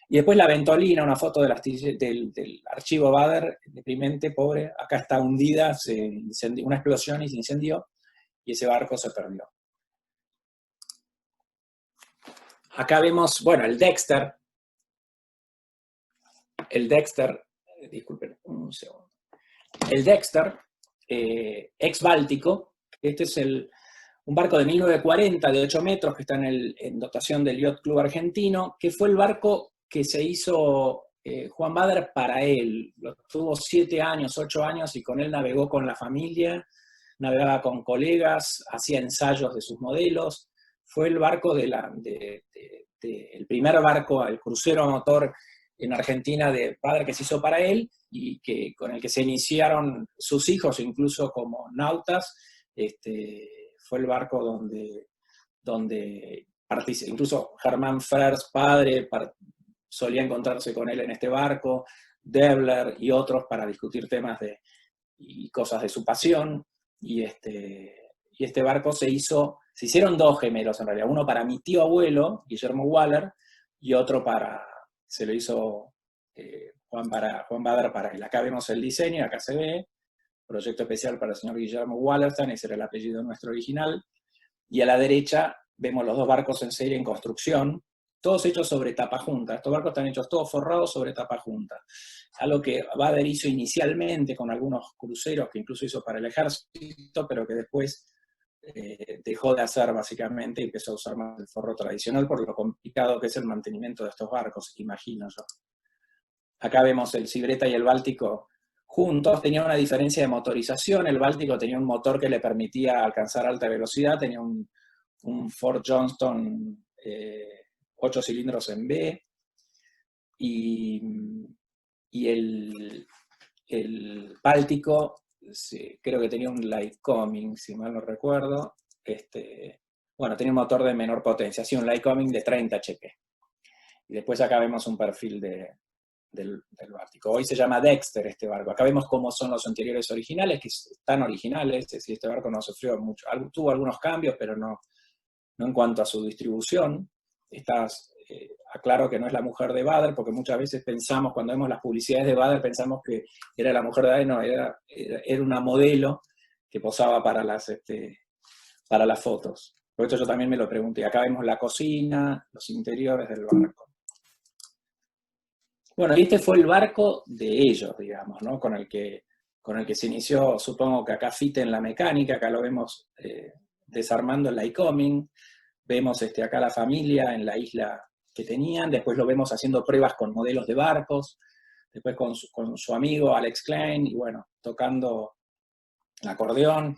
Y después la Ventolina, una foto del archivo Bader, deprimente, pobre. Acá está hundida, se incendió, una explosión y se incendió, y ese barco se perdió. Acá vemos, bueno, el Dexter. Disculpen un segundo. El Dexter, ex Báltico, este es un barco de 1940 de 8 metros que está en dotación del Yacht Club Argentino, que fue el barco que se hizo Juan Bader para él. Tuvo 7 años, 8 años y con él navegó con la familia, navegaba con colegas, hacía ensayos de sus modelos. Fue el barco el primer barco, el crucero a motor en Argentina de Bader que se hizo para él y con el que se iniciaron sus hijos, incluso como nautas. Fue el barco donde incluso Germán Fers, padre, solía encontrarse con él en este barco, Debler y otros para discutir temas y cosas de su pasión. Y este barco se hicieron 2 gemelos en realidad, uno para mi tío abuelo, Guillermo Waller, y otro se lo hizo Juan Bader para él. Acá vemos el diseño, acá se ve, proyecto especial para el señor Guillermo Wallerstein, ese era el apellido nuestro original, y a la derecha vemos los 2 barcos en serie en construcción, todos hechos sobre tapa junta. Estos barcos están hechos todos forrados sobre tapa junta. Algo que Bader hizo inicialmente con algunos cruceros que incluso hizo para el ejército, pero que después dejó de hacer básicamente y empezó a usar más el forro tradicional por lo complicado que es el mantenimiento de estos barcos, imagino yo. Acá vemos el Cibreta y el Báltico juntos, tenían una diferencia de motorización. El Báltico tenía un motor que le permitía alcanzar alta velocidad, tenía un Ford Johnston 8 cilindros en B, y el Báltico creo que tenía un Lycoming, si mal no recuerdo. Bueno, tenía un motor de menor potencia, así un Lycoming de 30 HP. Y después acá vemos un perfil del Báltico. Hoy se llama Dexter este barco. Acá vemos cómo son los interiores originales, que están originales, es decir, este barco no sufrió mucho, tuvo algunos cambios, pero no en cuanto a su distribución. Aclaro que no es la mujer de Bader, porque muchas veces pensamos, cuando vemos las publicidades de Bader, pensamos que era la mujer de Bader, no, era una modelo que posaba para las fotos. Por eso yo también me lo pregunté. Acá vemos la cocina, los interiores del barco. Bueno, y este fue el barco de ellos, digamos, ¿no? Con el que se inició, supongo que acá Fite en la mecánica, acá lo vemos desarmando el Lycoming, vemos acá la familia en la isla que tenían, después lo vemos haciendo pruebas con modelos de barcos, después con su amigo Alex Klein, y bueno, tocando el acordeón,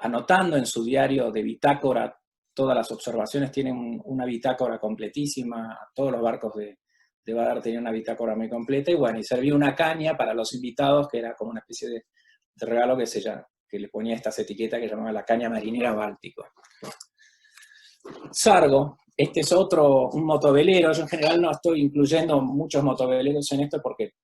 anotando en su diario de bitácora todas las observaciones, tienen una bitácora completísima, todos los barcos de Bader tenían una bitácora muy completa, y bueno, y servía una caña para los invitados, que era como una especie de regalo que le ponía estas etiquetas que llamaba la caña marinera Báltico. Sargo, Este es un motovelero. Yo en general no estoy incluyendo muchos motoveleros en esto porque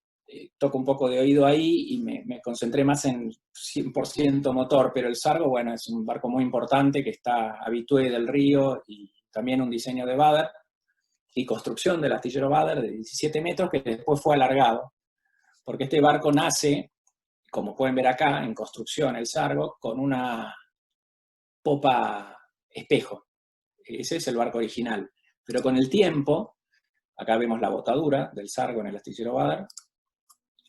toco un poco de oído ahí y me concentré más en 100% motor, pero el Sargo, bueno, es un barco muy importante que está habitué del río y también un diseño de Bader y construcción del astillero Bader de 17 metros que después fue alargado, porque este barco nace, como pueden ver acá, en construcción, el Sargo, con una popa espejo. Ese es el barco original. Pero con el tiempo, acá vemos la botadura del Sargo en el astillero Bader,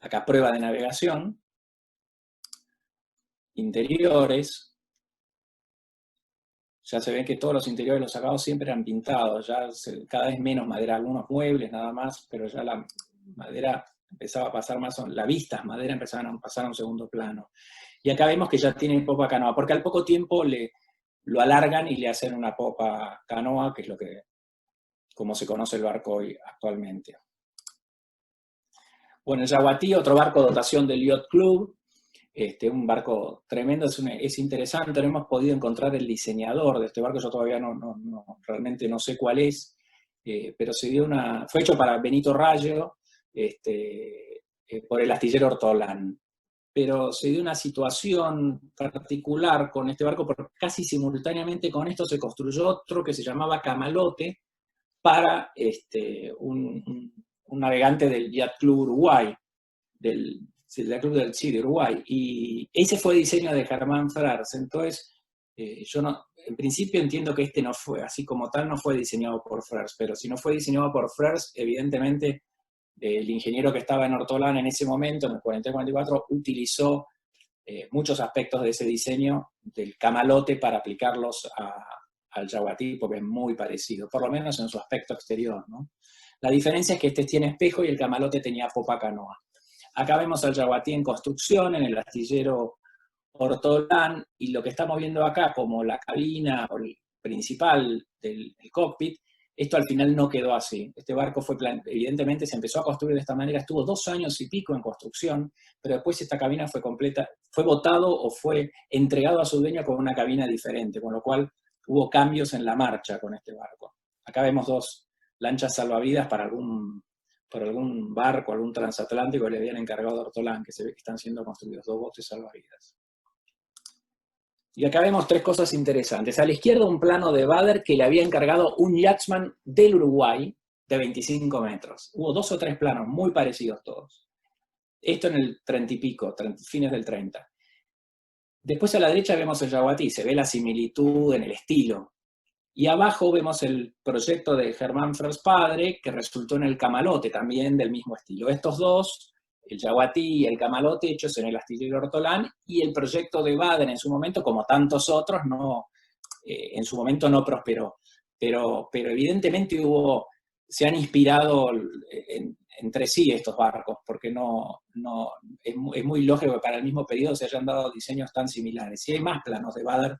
acá prueba de navegación, interiores, ya se ve que todos los interiores de los acabados siempre eran pintados, ya cada vez menos madera, algunos muebles nada más, pero ya la madera empezaba a pasar más, las vistas madera empezaban a pasar a un segundo plano. Y acá vemos que ya tienen popa canoa, porque al poco tiempo lo alargan y le hacen una popa canoa, que es como se conoce el barco hoy actualmente. Bueno, el Yaguatí, otro barco de dotación del Yacht Club, un barco tremendo, es interesante, no hemos podido encontrar el diseñador de este barco, yo todavía realmente no sé cuál es, pero fue hecho para Benito Rayo, por el astillero Ortolán. Pero se dio una situación particular con este barco, porque casi simultáneamente con esto se construyó otro que se llamaba Camalote para un navegante del Yacht Club Uruguay, del Club de Uruguay, y ese fue diseño de Germán Frers. Entonces, en principio entiendo que no fue, así como tal, no fue diseñado por Frers, pero si no fue diseñado por Frers, evidentemente el ingeniero que estaba en Ortolán en ese momento, en el 43-44, utilizó muchos aspectos de ese diseño del Camalote para aplicarlos al Yaguatí, porque es muy parecido, por lo menos en su aspecto exterior, ¿no? La diferencia es que este tiene espejo y el Camalote tenía popa canoa. Acá vemos al Yaguatí en construcción, en el astillero Ortolán, y lo que estamos viendo acá como la cabina principal del cockpit, esto al final no quedó así. Este barco evidentemente se empezó a construir de esta manera, estuvo 2 años y pico en construcción, pero después esta cabina fue botado o fue entregado a su dueño con una cabina diferente, con lo cual hubo cambios en la marcha con este barco. Acá vemos 2 lanchas salvavidas por algún barco, algún transatlántico que le habían encargado a Ortolán, que se ve que están siendo construidos 2 botes salvavidas. Y acá vemos 3 cosas interesantes. A la izquierda un plano de Bader que le había encargado un yachtsman del Uruguay de 25 metros. Hubo 2 o 3 planos muy parecidos todos. Esto en el 30 y pico, fines del 30. Después a la derecha vemos el Yaguatí, se ve la similitud en el estilo. Y abajo vemos el proyecto de Germán Frers padre, que resultó en el Camalote, también del mismo estilo. Estos 2, el Yaguatí y el Camalote, hechos en el astillero Ortolán, y el proyecto de Bader en su momento, como tantos otros, en su momento no prosperó. Pero evidentemente se han inspirado entre sí estos barcos, porque es muy lógico que para el mismo periodo se hayan dado diseños tan similares. Y hay más planos de Bader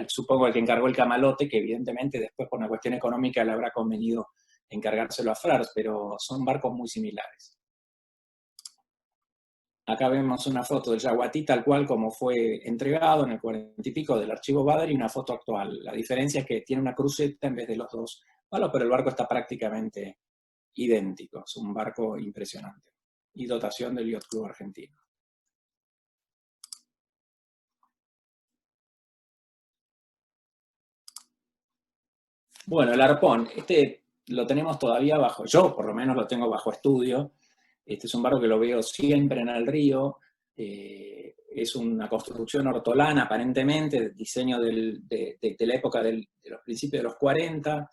supongo, el que encargó el Camalote, que evidentemente después por una cuestión económica le habrá convenido encargárselo a Frers, pero son barcos muy similares. Acá vemos una foto del Yaguatí tal cual como fue entregado en el 40 y pico del archivo Bader y una foto actual. La diferencia es que tiene una cruceta en vez de los 2 palos, pero el barco está prácticamente idéntico. Es un barco impresionante. Y dotación del Yacht Club argentino. Bueno, el arpón, lo tenemos todavía yo por lo menos lo tengo bajo estudio. Este es un barco que lo veo siempre en el río. Es una construcción ortolana, aparentemente, diseño de la época de los principios de los 40,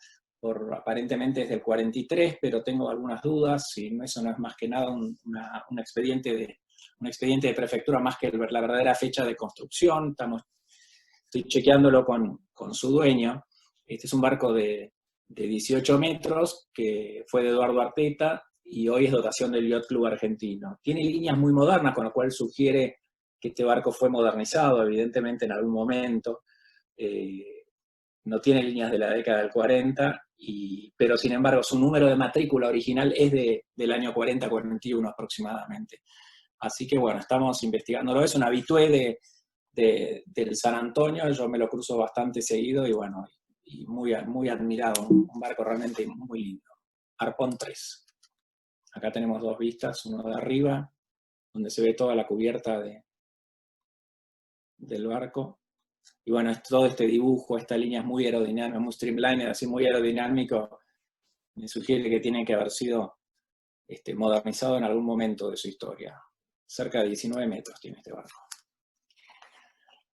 aparentemente es del 43, pero tengo algunas dudas, y eso no es más que nada un expediente de prefectura, más que la verdadera fecha de construcción. Estoy chequeándolo con su dueño. Este es un barco de 18 metros, que fue de Eduardo Arteta, y hoy es dotación del Yacht Club argentino. Tiene líneas muy modernas, con lo cual sugiere que este barco fue modernizado, evidentemente, en algún momento. No tiene líneas de la década del 40, pero sin embargo su número de matrícula original es del año 40-41 aproximadamente. Así que bueno, estamos investigándolo. Es un habitué del San Antonio, yo me lo cruzo bastante seguido, y bueno, y muy admirado, un barco realmente muy lindo. Arpón 3. Acá tenemos dos vistas, uno de arriba, donde se ve toda la cubierta del barco. Y bueno, todo este dibujo, esta línea es muy aerodinámica, muy streamliner, así muy aerodinámico, me sugiere que tiene que haber sido modernizado en algún momento de su historia. Cerca de 19 metros tiene este barco.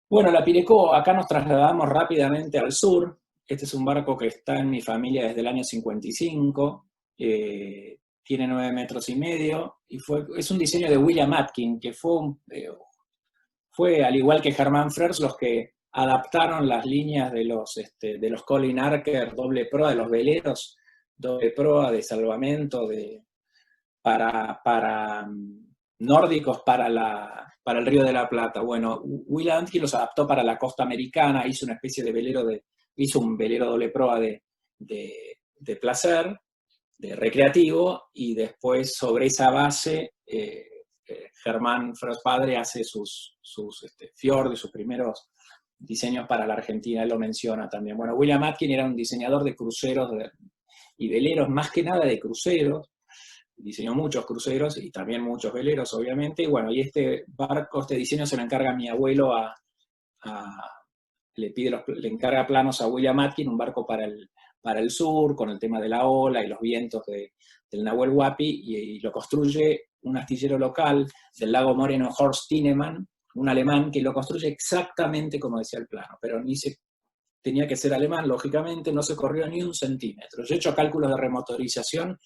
Bueno, la Pirecó, acá nos trasladamos rápidamente al sur. Este es un barco que está en mi familia desde el año 55. Tiene 9 metros y medio. Y es un diseño de William Atkin, que fue al igual que Hermann Frers, los que adaptaron las líneas de los Colin Archer doble proa, de los veleros doble proa de salvamento para nórdicos para el Río de la Plata. Bueno, William Atkin los adaptó para la costa americana, hizo una especie de velero, hizo un velero doble proa de placer, de recreativo, y después sobre esa base Hermann Frers padre hace sus fiordes, sus primeros diseños para la Argentina, él lo menciona también. Bueno, William Atkin era un diseñador de cruceros y veleros, más que nada de cruceros, diseñó muchos cruceros y también muchos veleros, obviamente, y bueno, y este barco, este diseño se lo encarga mi abuelo le encarga planos a William Atkin, un barco para el sur, con el tema de la ola y los vientos del Nahuel Huapi, y lo construye un astillero local del lago Moreno, Horst Thienemann, un alemán que lo construye exactamente como decía el plano, pero tenía que ser alemán, lógicamente, no se corrió ni un centímetro. Yo he hecho cálculos de remotorización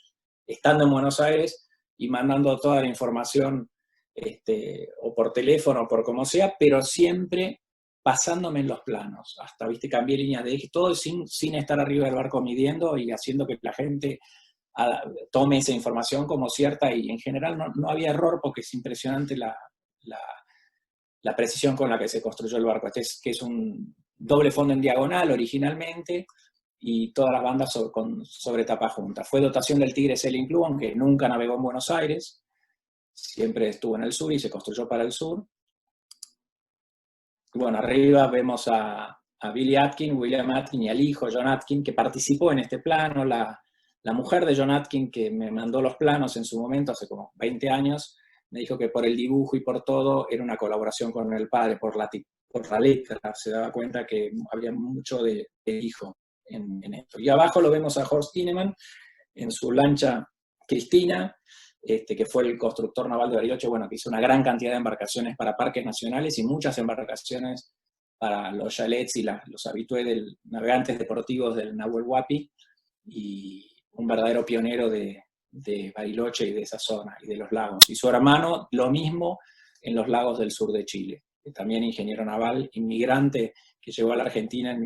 estando en Buenos Aires y mandando toda la información o por teléfono o por como sea, pero siempre pasándome en los planos. Hasta, cambié líneas de eje, todo sin estar arriba del barco midiendo y haciendo que la gente tome esa información como cierta, y en general no había error porque es impresionante la precisión con la que se construyó el barco. Que es un doble fondo en diagonal originalmente, y todas las bandas sobre tapa junta. Fue dotación del Tigre Sailing Club, aunque nunca navegó en Buenos Aires, siempre estuvo en el sur y se construyó para el sur. Y bueno, arriba vemos a Billy Atkin, William Atkin, y al hijo John Atkin, que participó en este plano. La mujer de John Atkin, que me mandó los planos en su momento, hace como 20 años, me dijo que por el dibujo y por todo era una colaboración con el padre, por la letra, se daba cuenta que había mucho de hijo en esto. Y abajo lo vemos a Horst Thienemann en su lancha Cristina, que fue el constructor naval de Bariloche, bueno, que hizo una gran cantidad de embarcaciones para parques nacionales y muchas embarcaciones para los chalets y los habitués navegantes deportivos del Nahuel Huapi, y un verdadero pionero de Bariloche y de esa zona, y de los lagos. Y su hermano, lo mismo en los lagos del sur de Chile, que también ingeniero naval, inmigrante, que llegó a la Argentina en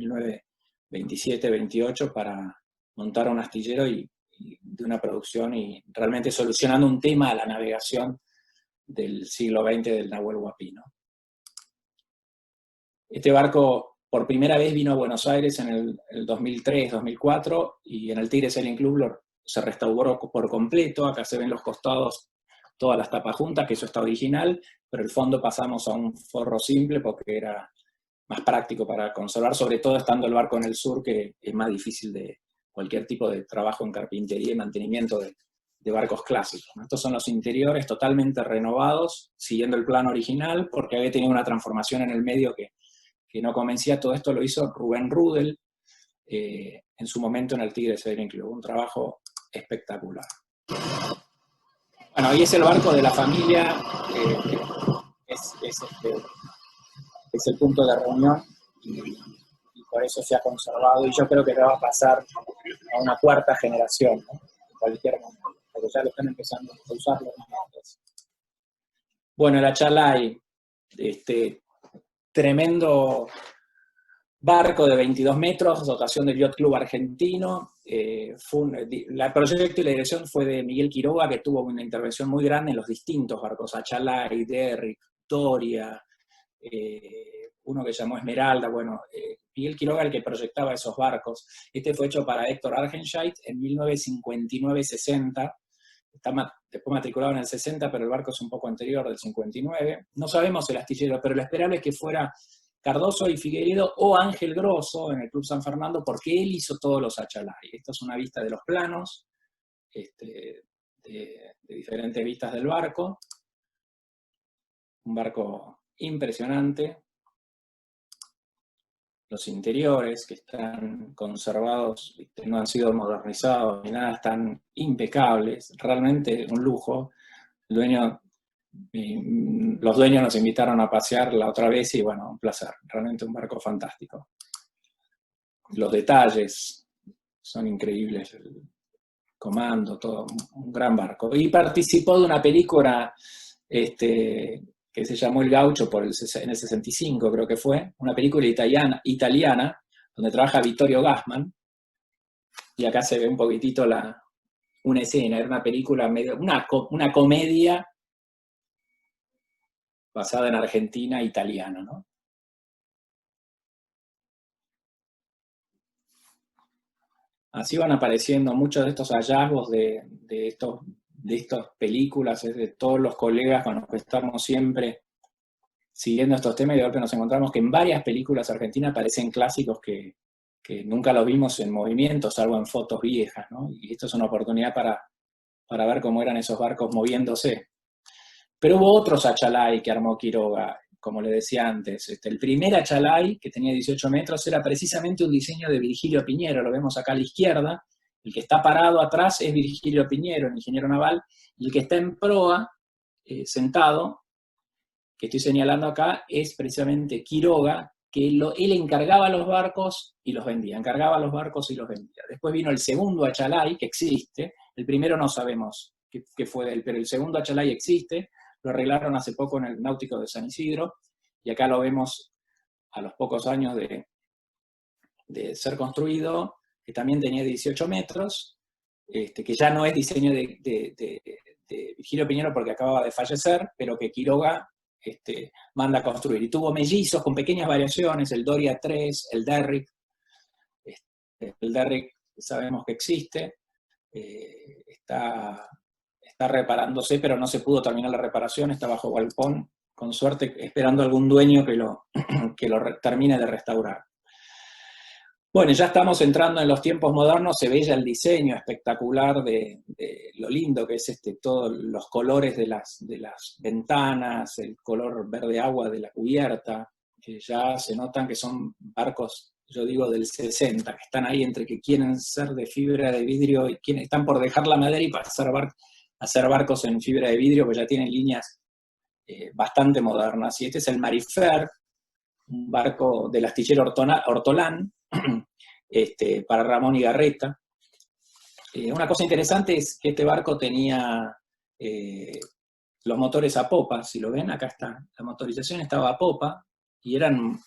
1927-28 para montar un astillero y de una producción, y realmente solucionando un tema a la navegación del siglo XX del Nahuel Huapi, ¿no? Este barco por primera vez vino a Buenos Aires en el 2003-2004, y en el Tigre Sailing Club se restauró por completo. Acá se ven los costados, todas las tapas juntas, que eso está original, pero el fondo pasamos a un forro simple porque era más práctico para conservar, sobre todo estando el barco en el sur, que es más difícil de cualquier tipo de trabajo en carpintería y mantenimiento de barcos clásicos. Estos son los interiores totalmente renovados, siguiendo el plano original, porque había tenido una transformación en el medio que no convencía. Todo esto lo hizo Rubén Rudel en su momento en el Tigre Sailing Club, un trabajo espectacular. Bueno, y es el barco de la familia, es el punto de reunión, y por eso se ha conservado, y yo creo que va a pasar a una cuarta generación, ¿no? En cualquier momento, porque ya lo están empezando a usar los niños. Bueno, el Achalay, tremendo barco de 22 metros, dotación del Yacht Club Argentino. El proyecto y la dirección fue de Miguel Quiroga, que tuvo una intervención muy grande en los distintos barcos, Achalay, Derrick, Victoria, uno que llamó Esmeralda. Bueno, Miguel Quiroga el que proyectaba esos barcos. Este fue hecho para Héctor Argenscheidt en 1959-60, está después matriculado en el 60, pero el barco es un poco anterior, del 59. No sabemos el astillero, pero lo esperable es que fuera Cardoso y Figueredo o Ángel Grosso en el Club San Fernando, porque él hizo todos los achalay. Esta es una vista de los planos, de diferentes vistas del barco. Un barco impresionante. Los interiores que están conservados, no han sido modernizados ni nada, están impecables, realmente un lujo. Los dueños nos invitaron a pasear la otra vez y bueno, un placer, realmente un barco fantástico. Los detalles son increíbles, el comando, todo, un gran barco. Y participó de una película que se llamó El Gaucho en el 65, creo que fue, una película italiana donde trabaja Vittorio Gassman, y acá se ve un poquitito una escena, era una película, una comedia basada en Argentina, italiana, ¿no? Así van apareciendo muchos de estos hallazgos de estas películas, de todos los colegas con los que estamos siempre siguiendo estos temas, y de golpe nos encontramos que en varias películas argentinas aparecen clásicos que nunca los vimos en movimiento, salvo en fotos viejas, ¿no? Y esto es una oportunidad para ver cómo eran esos barcos moviéndose. Pero hubo otros achalay que armó Quiroga, como le decía antes. El primer achalay, que tenía 18 metros, era precisamente un diseño de Virgilio Piñero, lo vemos acá a la izquierda. El que está parado atrás es Virgilio Piñero, el ingeniero naval, y el que está en proa, sentado, que estoy señalando acá, es precisamente Quiroga, que él encargaba los barcos y los vendía, encargaba los barcos y los vendía. Después vino el segundo achalay, que existe, el primero no sabemos qué fue de él, pero el segundo achalay existe, lo arreglaron hace poco en el Náutico de San Isidro, y acá lo vemos a los pocos años de ser construido, que también tenía 18 metros, que ya no es diseño de Virgilio Piñero porque acababa de fallecer, pero que Quiroga manda a construir. Y tuvo mellizos con pequeñas variaciones, el Doria 3, el Derrick. El Derrick sabemos que existe, está reparándose, pero no se pudo terminar la reparación, está bajo galpón, con suerte esperando algún dueño que lo termine de restaurar. Bueno, ya estamos entrando en los tiempos modernos, se ve ya el diseño espectacular de lo lindo que es todos los colores de las ventanas, el color verde agua de la cubierta, que ya se notan que son barcos, yo digo, del 60, que están ahí entre que quieren ser de fibra de vidrio y están por dejar la madera y pasar a hacer barcos en fibra de vidrio, pues ya tienen líneas bastante modernas. Y este es el Marifer, un barco del astillero Hortolán, para Ramón y Garreta. Una cosa interesante es que este barco tenía los motores a popa, si lo ven, acá está, la motorización estaba a popa, y eran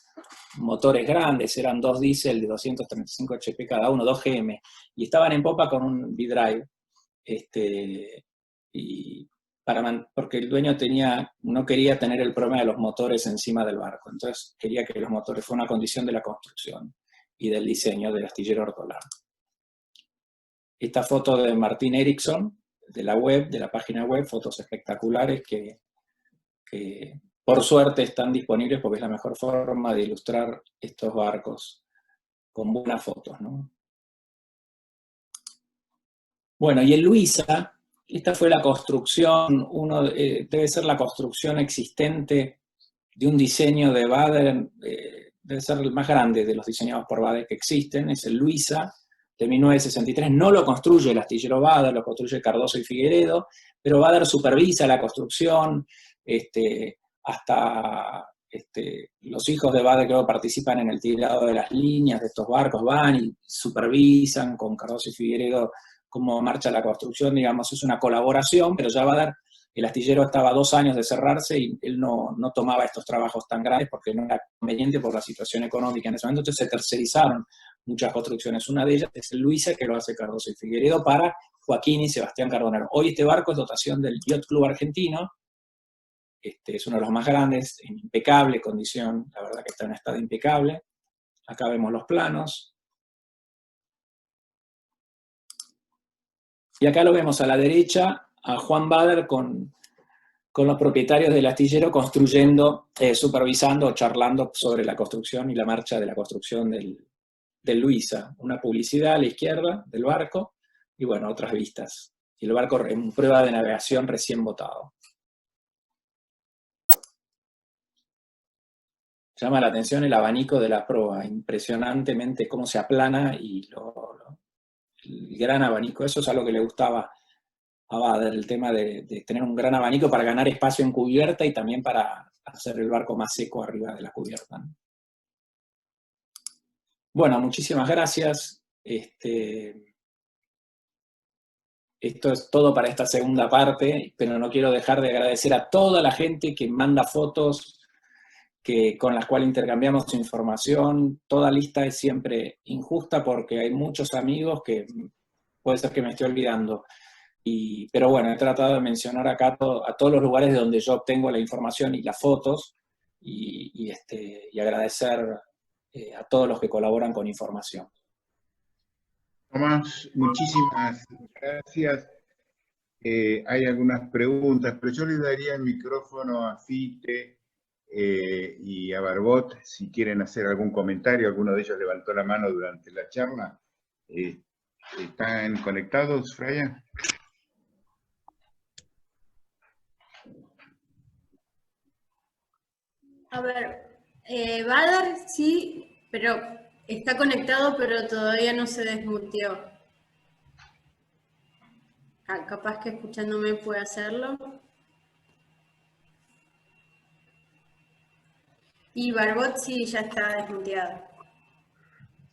motores grandes, eran 2 diésel de 235 HP cada uno, 2 GM, y estaban en popa con un B-Drive, porque el dueño no quería tener el problema de los motores encima del barco, entonces quería que los motores, fue una condición de la construcción y del diseño del astillero Hortolán. Esta foto de Martín Erickson, de la página web, fotos espectaculares que por suerte están disponibles porque es la mejor forma de ilustrar estos barcos con buenas fotos, ¿no? Bueno, y en Luisa, esta fue la construcción, debe ser la construcción existente de un diseño de Bader, debe ser el más grande de los diseñados por Bader que existen, es el Luisa, de 1963, no lo construye el astillero Bader, lo construye Cardoso y Figueredo, pero Bader supervisa la construcción, hasta los hijos de Bader que participan en el tirado de las líneas de estos barcos, van y supervisan con Cardoso y Figueredo cómo marcha la construcción, digamos, es una colaboración, pero ya Bader, el astillero estaba a 2 años de cerrarse y él no tomaba estos trabajos tan grandes porque no era conveniente por la situación económica en ese momento, entonces se tercerizaron muchas construcciones. Una de ellas es el Luisa, que lo hace Cardoso y Figueredo para Joaquín y Sebastián Carbonero. Hoy este barco es dotación del Yacht Club Argentino, es uno de los más grandes, en impecable condición, la verdad que está en estado impecable. Acá vemos los planos. Y acá lo vemos a la derecha, a Juan Bader con con los propietarios del astillero construyendo, supervisando o charlando sobre la construcción y la marcha de la construcción del Luisa. Una publicidad a la izquierda del barco y bueno, otras vistas. Y el barco en prueba de navegación recién botado. Llama la atención el abanico de la proa, impresionantemente cómo se aplana y el gran abanico. Eso es algo que le gustaba a Bader, el tema de tener un gran abanico para ganar espacio en cubierta y también para hacer el barco más seco arriba de la cubierta, ¿no? Bueno, muchísimas gracias. Esto es todo para esta segunda parte, pero no quiero dejar de agradecer a toda la gente que manda fotos, con las cuales intercambiamos información. Toda lista es siempre injusta porque hay muchos amigos que puede ser que me esté olvidando. Pero bueno, he tratado de mencionar acá a todos los lugares de donde yo obtengo la información y las fotos y agradecer a todos los que colaboran con información. Tomás, muchísimas gracias. Hay algunas preguntas, pero yo le daría el micrófono a Fite y a Barbot si quieren hacer algún comentario. Alguno de ellos levantó la mano durante la charla. ¿Están conectados, Freya? A ver, Bader sí, pero está conectado, pero todavía no se desmuteó. Capaz que escuchándome puede hacerlo. Y Barbot sí ya está desmuteado.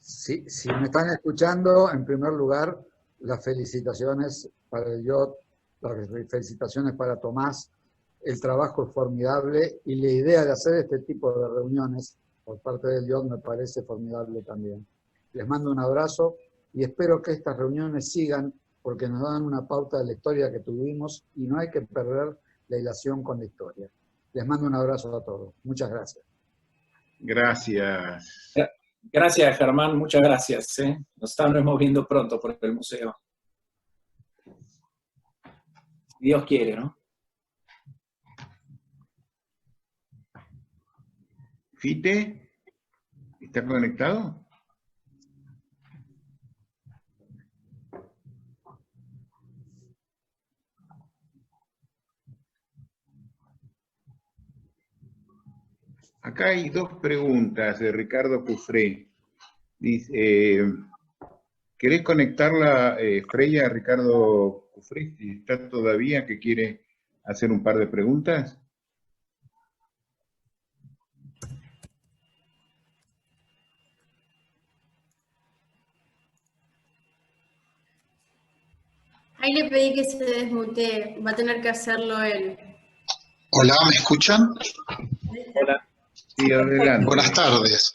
Sí, si me están escuchando, en primer lugar, las felicitaciones para el IOT, las felicitaciones para Tomás. El trabajo es formidable y la idea de hacer este tipo de reuniones por parte del IOT me parece formidable también. Les mando un abrazo y espero que estas reuniones sigan porque nos dan una pauta de la historia que tuvimos y no hay que perder la hilación con la historia. Les mando un abrazo a todos. Muchas gracias. Gracias. Gracias, Germán. Muchas gracias. Nos estamos viendo pronto por el museo. Dios quiere, ¿no? Fite, ¿está conectado? Acá hay dos preguntas de Ricardo Cufré. Dice, ¿querés conectarla, Freya, a Ricardo Cufré? Si está todavía, que quiere hacer un par de preguntas. Ahí le pedí que se desmutee, va a tener que hacerlo él. Hola, ¿me escuchan? Hola. Sí, adelante. Buenas tardes.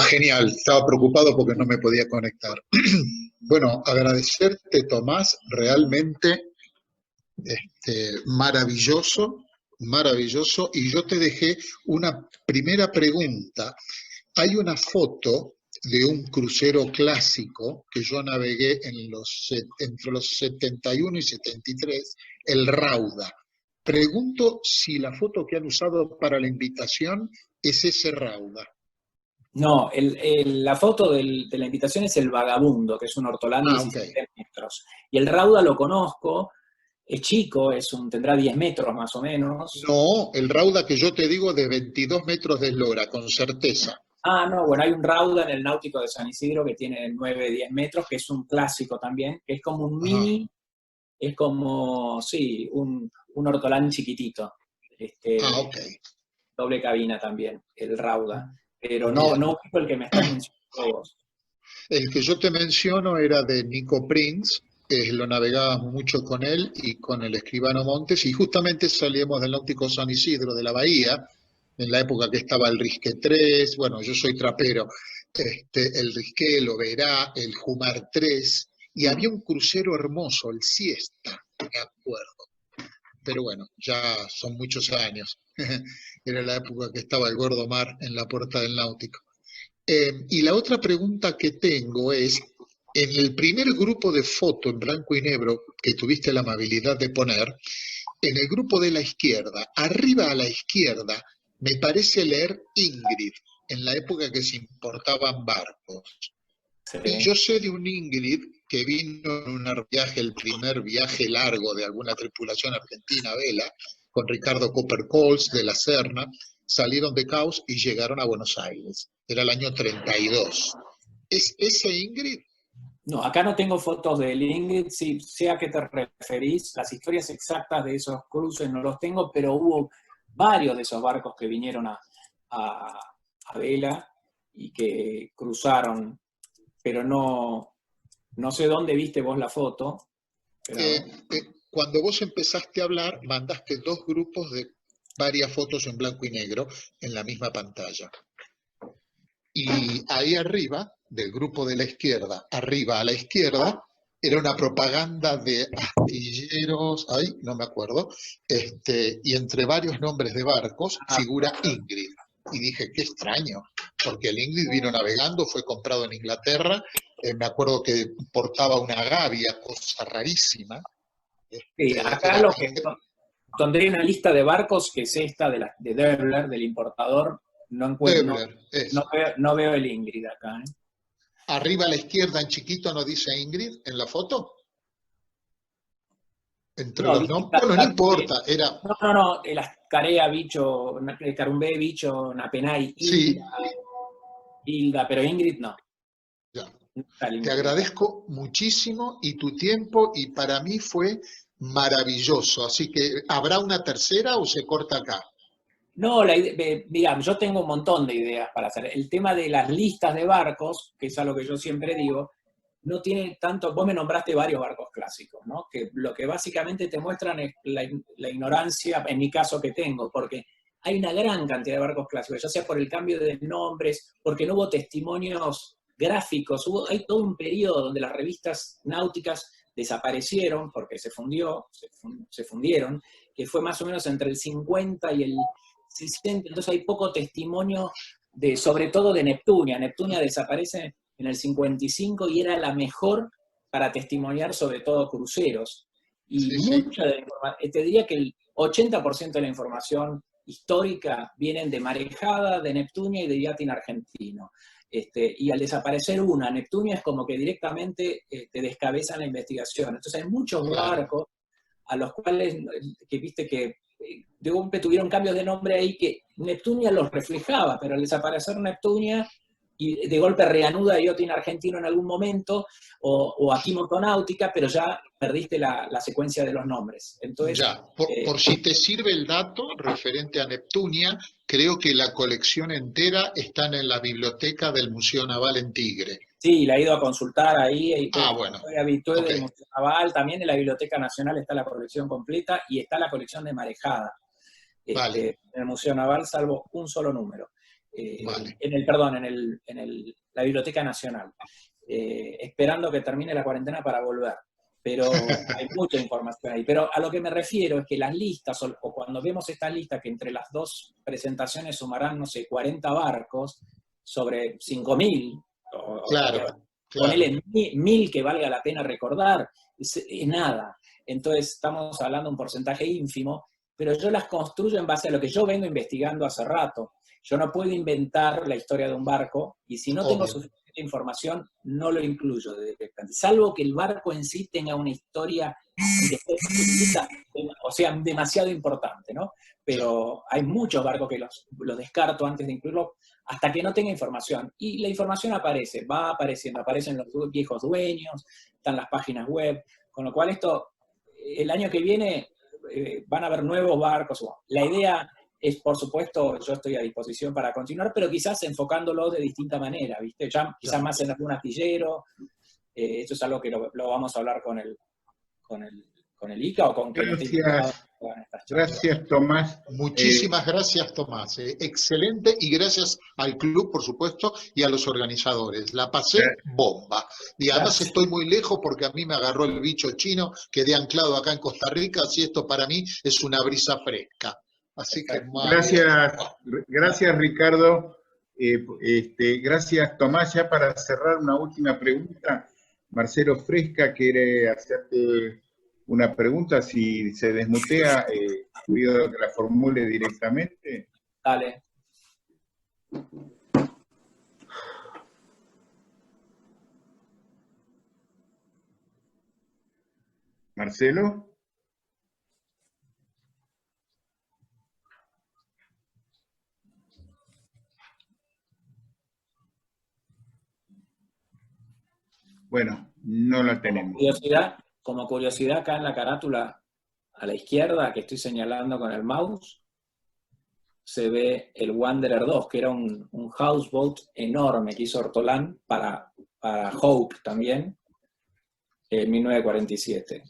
Genial, estaba preocupado porque no me podía conectar. Bueno, agradecerte, Tomás, realmente maravilloso, maravilloso. Y yo te dejé una primera pregunta. Hay una foto de un crucero clásico que yo navegué entre los 71 y 73, el Rauda. Pregunto si la foto que han usado para la invitación es ese Rauda. No, la foto de la invitación es el Vagabundo, que es un hortolán de 17 metros. Y el Rauda lo conozco, es chico, tendrá 10 metros más o menos. No, el Rauda que yo te digo de 22 metros de eslora, con certeza. No, bueno, hay un Rauda en el Náutico de San Isidro que tiene 9-10 metros, que es un clásico también, que es como un mini, es como, sí, un hortolán chiquitito. Doble cabina también, el Rauda. Pero no ubico el que me estás mencionando vos. El que yo te menciono era de Nico Prince, lo navegábamos mucho con él y con el escribano Montes, y justamente salíamos del Náutico San Isidro, de la bahía, en la época que estaba el Risque 3, bueno, yo soy trapero, el Risque, el Oberá, el Jumar 3, y había un crucero hermoso, el Siesta, me acuerdo. Pero bueno, ya son muchos años. Era la época que estaba el Gordo Mar en la puerta del Náutico. Y la otra pregunta que tengo es, en el primer grupo de foto en blanco y negro que tuviste la amabilidad de poner, en el grupo de la izquierda, arriba a la izquierda, me parece leer Ingrid, en la época que se importaban barcos. Y yo sé de un Ingrid que vino en un viaje, el primer viaje largo de alguna tripulación argentina, vela, con Ricardo Copper-Coles de la Serna, salieron de Caos y llegaron a Buenos Aires. Era el año 32. ¿Es ese Ingrid? No, acá no tengo fotos del Ingrid, sí, sé a qué te referís. Las historias exactas de esos cruces no los tengo, pero hubo varios de esos barcos que vinieron a vela y que cruzaron, pero no sé dónde viste vos la foto. Pero... Cuando vos empezaste a hablar, mandaste dos grupos de varias fotos en blanco y negro en la misma pantalla. Y ahí arriba, del grupo de la izquierda, arriba a la izquierda, era una propaganda de astilleros, ay, no me acuerdo, y entre varios nombres de barcos figura Ingrid. Y dije, qué extraño, porque el Ingrid vino navegando, fue comprado en Inglaterra, me acuerdo que portaba una gavia, cosa rarísima. Sí, acá lo que donde hay una lista de barcos, que es esta de Döbler, del importador, no encuentro, no veo el Ingrid acá. Arriba a la izquierda en chiquito no dice Ingrid en la foto. Entre los nombres. Bueno, no importa, era. No, el Ascarea, Bicho, el Carumbé, Bicho, Napenay, Hilda, pero Ingrid no. Ya. Te agradezco muchísimo y tu tiempo, y para mí fue maravilloso. Así que, ¿habrá una tercera o se corta acá? No, digamos, yo tengo un montón de ideas para hacer. El tema de las listas de barcos, que es algo que yo siempre digo, no tiene tanto. Vos me nombraste varios barcos clásicos, ¿no? Que lo que básicamente te muestran es la ignorancia, en mi caso, que tengo, porque hay una gran cantidad de barcos clásicos, ya sea por el cambio de nombres, porque no hubo testimonios gráficos, hay todo un periodo donde las revistas náuticas desaparecieron porque se fundieron, que fue más o menos entre el 50 y el 60, entonces hay poco testimonio sobre todo de Neptunia. Neptunia desaparece en el 55 y era la mejor para testimoniar sobre todo cruceros. Y mucha de la información, te diría que el 80% de la información histórica vienen de marejada, de Neptunia y de yatin argentino. Y al desaparecer una, Neptunia es como que directamente te descabezan la investigación. Entonces hay muchos barcos a los cuales, que viste que de golpe tuvieron cambios de nombre ahí que Neptunia los reflejaba, pero al desaparecer Neptunia y de golpe reanuda Yatin argentino en algún momento, o aquí Motonáutica, pero ya perdiste la secuencia de los nombres. Entonces, ya, por si te sirve el dato referente a Neptunia, creo que la colección entera está en la biblioteca del Museo Naval en Tigre. Sí, la he ido a consultar ahí. Bueno. Soy habitué del Museo Naval. También en la Biblioteca Nacional está la colección completa y está la colección de marejada. Vale. En el Museo Naval, salvo un solo número. Vale. En la Biblioteca Nacional. Esperando que termine la cuarentena para volver. Pero hay mucha información ahí. Pero a lo que me refiero es que las listas, o cuando vemos estas listas que entre las dos presentaciones sumarán, no sé, 40 barcos sobre 5.000, Claro. Ponele 1.000 que valga la pena recordar, es nada. Entonces estamos hablando de un porcentaje ínfimo, pero yo las construyo en base a lo que yo vengo investigando hace rato. Yo no puedo inventar la historia de un barco, y si no tengo suficiente información, no lo incluyo directamente, salvo que el barco en sí tenga una historia o sea, demasiado importante, ¿no? Pero hay muchos barcos que los descarto antes de incluirlos, hasta que no tenga información. Y la información aparece, va apareciendo, aparecen los viejos dueños, están las páginas web, con lo cual el año que viene van a haber nuevos barcos. La idea es, por supuesto, yo estoy a disposición para continuar, pero quizás enfocándolo de distinta manera, ¿viste? Quizás más en algún astillero. Esto es algo que lo vamos a hablar con el ICA o con quien esté invitado. Gracias, Tomás. Muchísimas gracias, Tomás. Excelente, y gracias al club, por supuesto, y a los organizadores. La pasé bomba. Y además estoy muy lejos porque a mí me agarró el bicho chino, quedé anclado acá en Costa Rica, así esto para mí es una brisa fresca. Así que gracias, Ricardo. Gracias, Tomás. Ya para cerrar, una última pregunta. Marcelo Fresca quiere hacerte una pregunta, si se desmutea, pido que la formule directamente. Dale. Marcelo. Bueno, no la tenemos. Como curiosidad, acá en la carátula, a la izquierda, que estoy señalando con el mouse, se ve el Wanderer 2, que era un houseboat enorme que hizo Ortolán para Hope también, en 1947.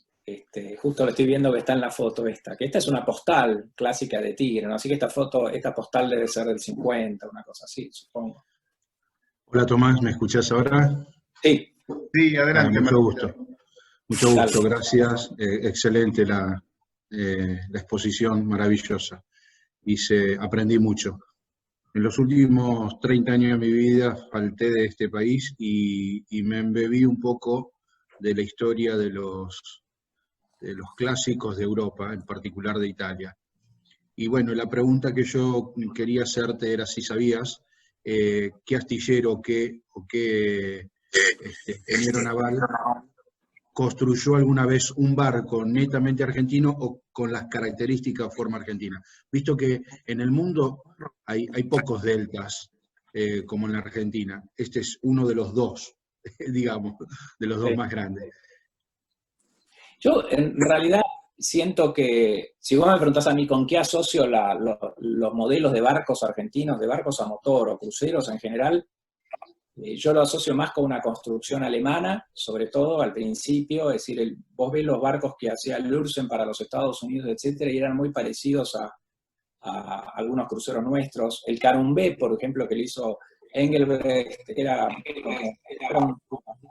Justo lo estoy viendo que está en la foto esta, que esta es una postal clásica de Tigre, ¿no? Así que esta postal debe ser del 50, una cosa así, supongo. Hola Tomás, ¿me escuchás ahora? Sí. Sí, adelante. Mucho gusto. Mucho gusto, Dale. Gracias. Excelente la exposición, maravillosa. Aprendí mucho. En los últimos 30 años de mi vida falté de este país y me embebí un poco de la historia de los clásicos de Europa, en particular de Italia. Y bueno, la pregunta que yo quería hacerte era si sabías qué astillero o qué ingeniero naval construyó alguna vez un barco netamente argentino o con las características o forma argentina. Visto que en el mundo hay pocos deltas como en la Argentina. Este es uno de los dos, digamos, de los dos más grandes. Yo, en realidad, siento que, si vos me preguntás a mí con qué asocio los modelos de barcos argentinos, de barcos a motor o cruceros en general, yo lo asocio más con una construcción alemana, sobre todo al principio, es decir, vos ves los barcos que hacía Lürsen para los Estados Unidos, etcétera, y eran muy parecidos a algunos cruceros nuestros. El Carumbé, por ejemplo, que le hizo Engelbrecht, que era un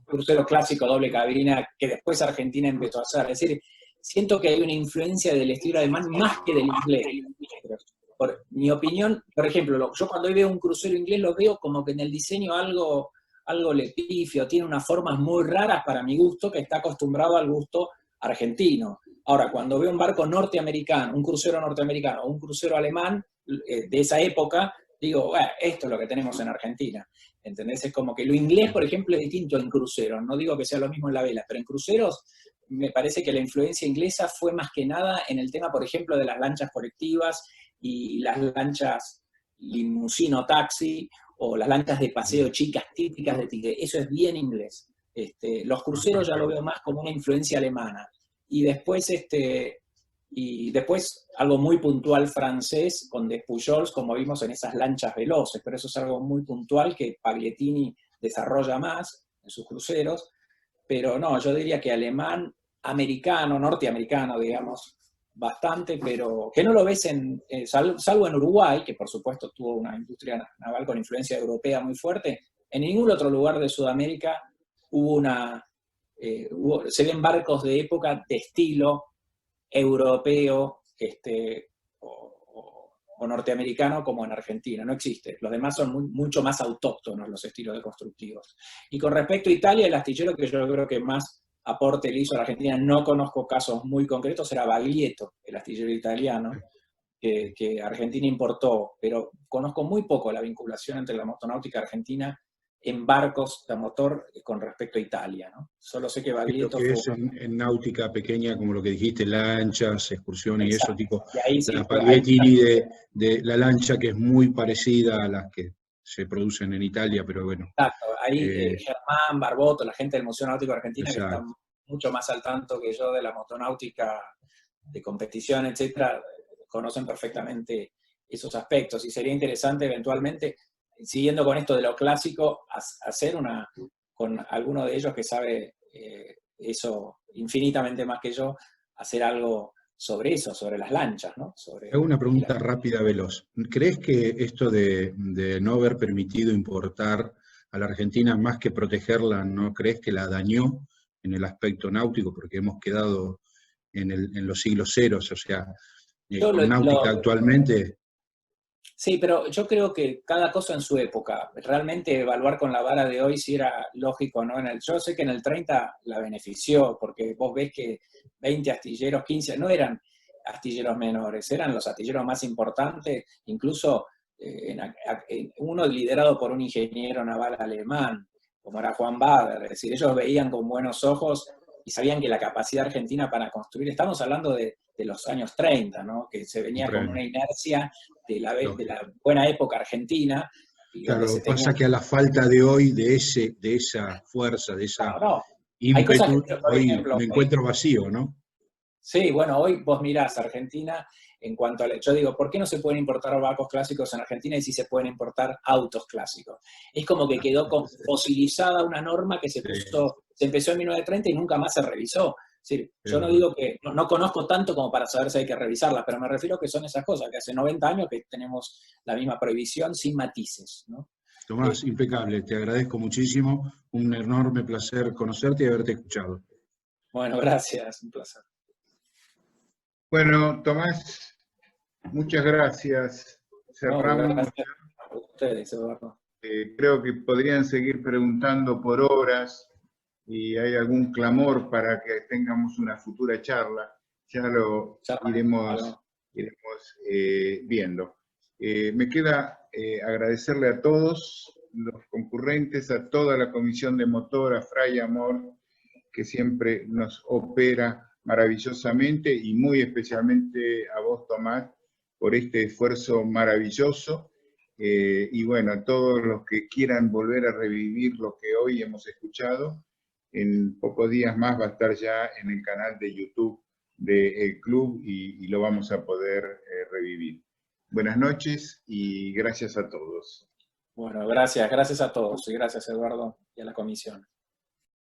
crucero clásico doble cabina que después Argentina empezó a hacer. Es decir, siento que hay una influencia del estilo alemán más que del inglés. Por mi opinión, por ejemplo, yo cuando veo un crucero inglés lo veo como que en el diseño algo le pifio, tiene unas formas muy raras para mi gusto, que está acostumbrado al gusto argentino. Ahora, cuando veo un barco norteamericano, un crucero norteamericano o un crucero alemán de esa época, digo, esto es lo que tenemos en Argentina. ¿Entendés? Es como que lo inglés, por ejemplo, es distinto en cruceros. No digo que sea lo mismo en la vela, pero en cruceros me parece que la influencia inglesa fue más que nada en el tema, por ejemplo, de las lanchas colectivas y las lanchas limusino taxi o las lanchas de paseo chicas típicas de Tigre. Eso es bien inglés. Los cruceros ya lo veo más como una influencia alemana. Y después, algo muy puntual francés con Des Pujols, como vimos en esas lanchas veloces, pero eso es algo muy puntual que Pagliettini desarrolla más en sus cruceros. Pero no, yo diría que alemán, americano, norteamericano, digamos, bastante, pero que no lo ves salvo en Uruguay, que por supuesto tuvo una industria naval con influencia europea muy fuerte. En ningún otro lugar de Sudamérica se ven barcos de época de estilo europeo o norteamericano como en Argentina. No existe. Los demás son mucho más autóctonos los estilos de constructivos. Y con respecto a Italia, el astillero que yo creo que más aporte le hizo a la Argentina, no conozco casos muy concretos, era Baglietto, el astillero italiano, que Argentina importó, pero conozco muy poco la vinculación entre la motonáutica argentina en barcos de motor con respecto a Italia, ¿no? Solo sé que Baglietto que es en náutica pequeña, como lo que dijiste, lanchas, excursiones. Exacto. Y eso, tipo, y ahí sí, la Pagliettini de la lancha, que es muy parecida a las que se producen en Italia, pero bueno. Exacto, ahí Germán, Barboto, la gente del Museo Náutico Argentino, exacto, que están mucho más al tanto que yo de la motonáutica de competición, etcétera, conocen perfectamente esos aspectos, y sería interesante eventualmente, siguiendo con esto de lo clásico, hacer con alguno de ellos que sabe eso infinitamente más que yo, hacer algo sobre eso, sobre las lanchas, ¿no? Hago una pregunta rápida, veloz. ¿Crees que esto de no haber permitido importar a la Argentina más que protegerla, no crees que la dañó en el aspecto náutico? Porque hemos quedado en los siglos ceros, o sea, con náutica actualmente... Sí, pero yo creo que cada cosa en su época. Realmente evaluar con la vara de hoy si era lógico o no. Yo sé que en el 30 la benefició, porque vos ves que 20 astilleros, 15, no eran astilleros menores, eran los astilleros más importantes, incluso uno liderado por un ingeniero naval alemán, como era Juan Bader. Es decir, ellos veían con buenos ojos y sabían que la capacidad argentina para construir, estamos hablando de los años 30, ¿no? Que se venía con una inercia de la buena época argentina. Y claro, donde se pasa que a la falta de hoy, de esa fuerza, de esa ímpetu, hoy ejemplo, me encuentro vacío, ¿no? Sí, bueno, hoy vos mirás Argentina en cuanto a... Yo digo, ¿por qué no se pueden importar barcos clásicos en Argentina y sí se pueden importar autos clásicos? Es como que quedó fosilizada una norma que se empezó en 1930 y nunca más se revisó. Es decir, yo no digo que, no conozco tanto como para saber si hay que revisarlas, pero me refiero a que son esas cosas, que hace 90 años que tenemos la misma prohibición sin matices, ¿no? Tomás, impecable, te agradezco muchísimo, un enorme placer conocerte y haberte escuchado. Bueno, gracias, un placer. Bueno, Tomás, muchas gracias. Cerramos. No, gracias a ustedes, Eduardo. Creo que podrían seguir preguntando por horas y hay algún clamor para que tengamos una futura charla. Ya lo iremos viendo. Me queda agradecerle a todos los concurrentes, a toda la comisión de motor, a Fray Amor, que siempre nos opera maravillosamente, y muy especialmente a vos, Tomás, por este esfuerzo maravilloso. Y bueno, a todos los que quieran volver a revivir lo que hoy hemos escuchado, en pocos días más va a estar ya en el canal de YouTube del Club y lo vamos a poder revivir. Buenas noches y gracias a todos. Bueno, gracias a todos y gracias, Eduardo, y a la comisión.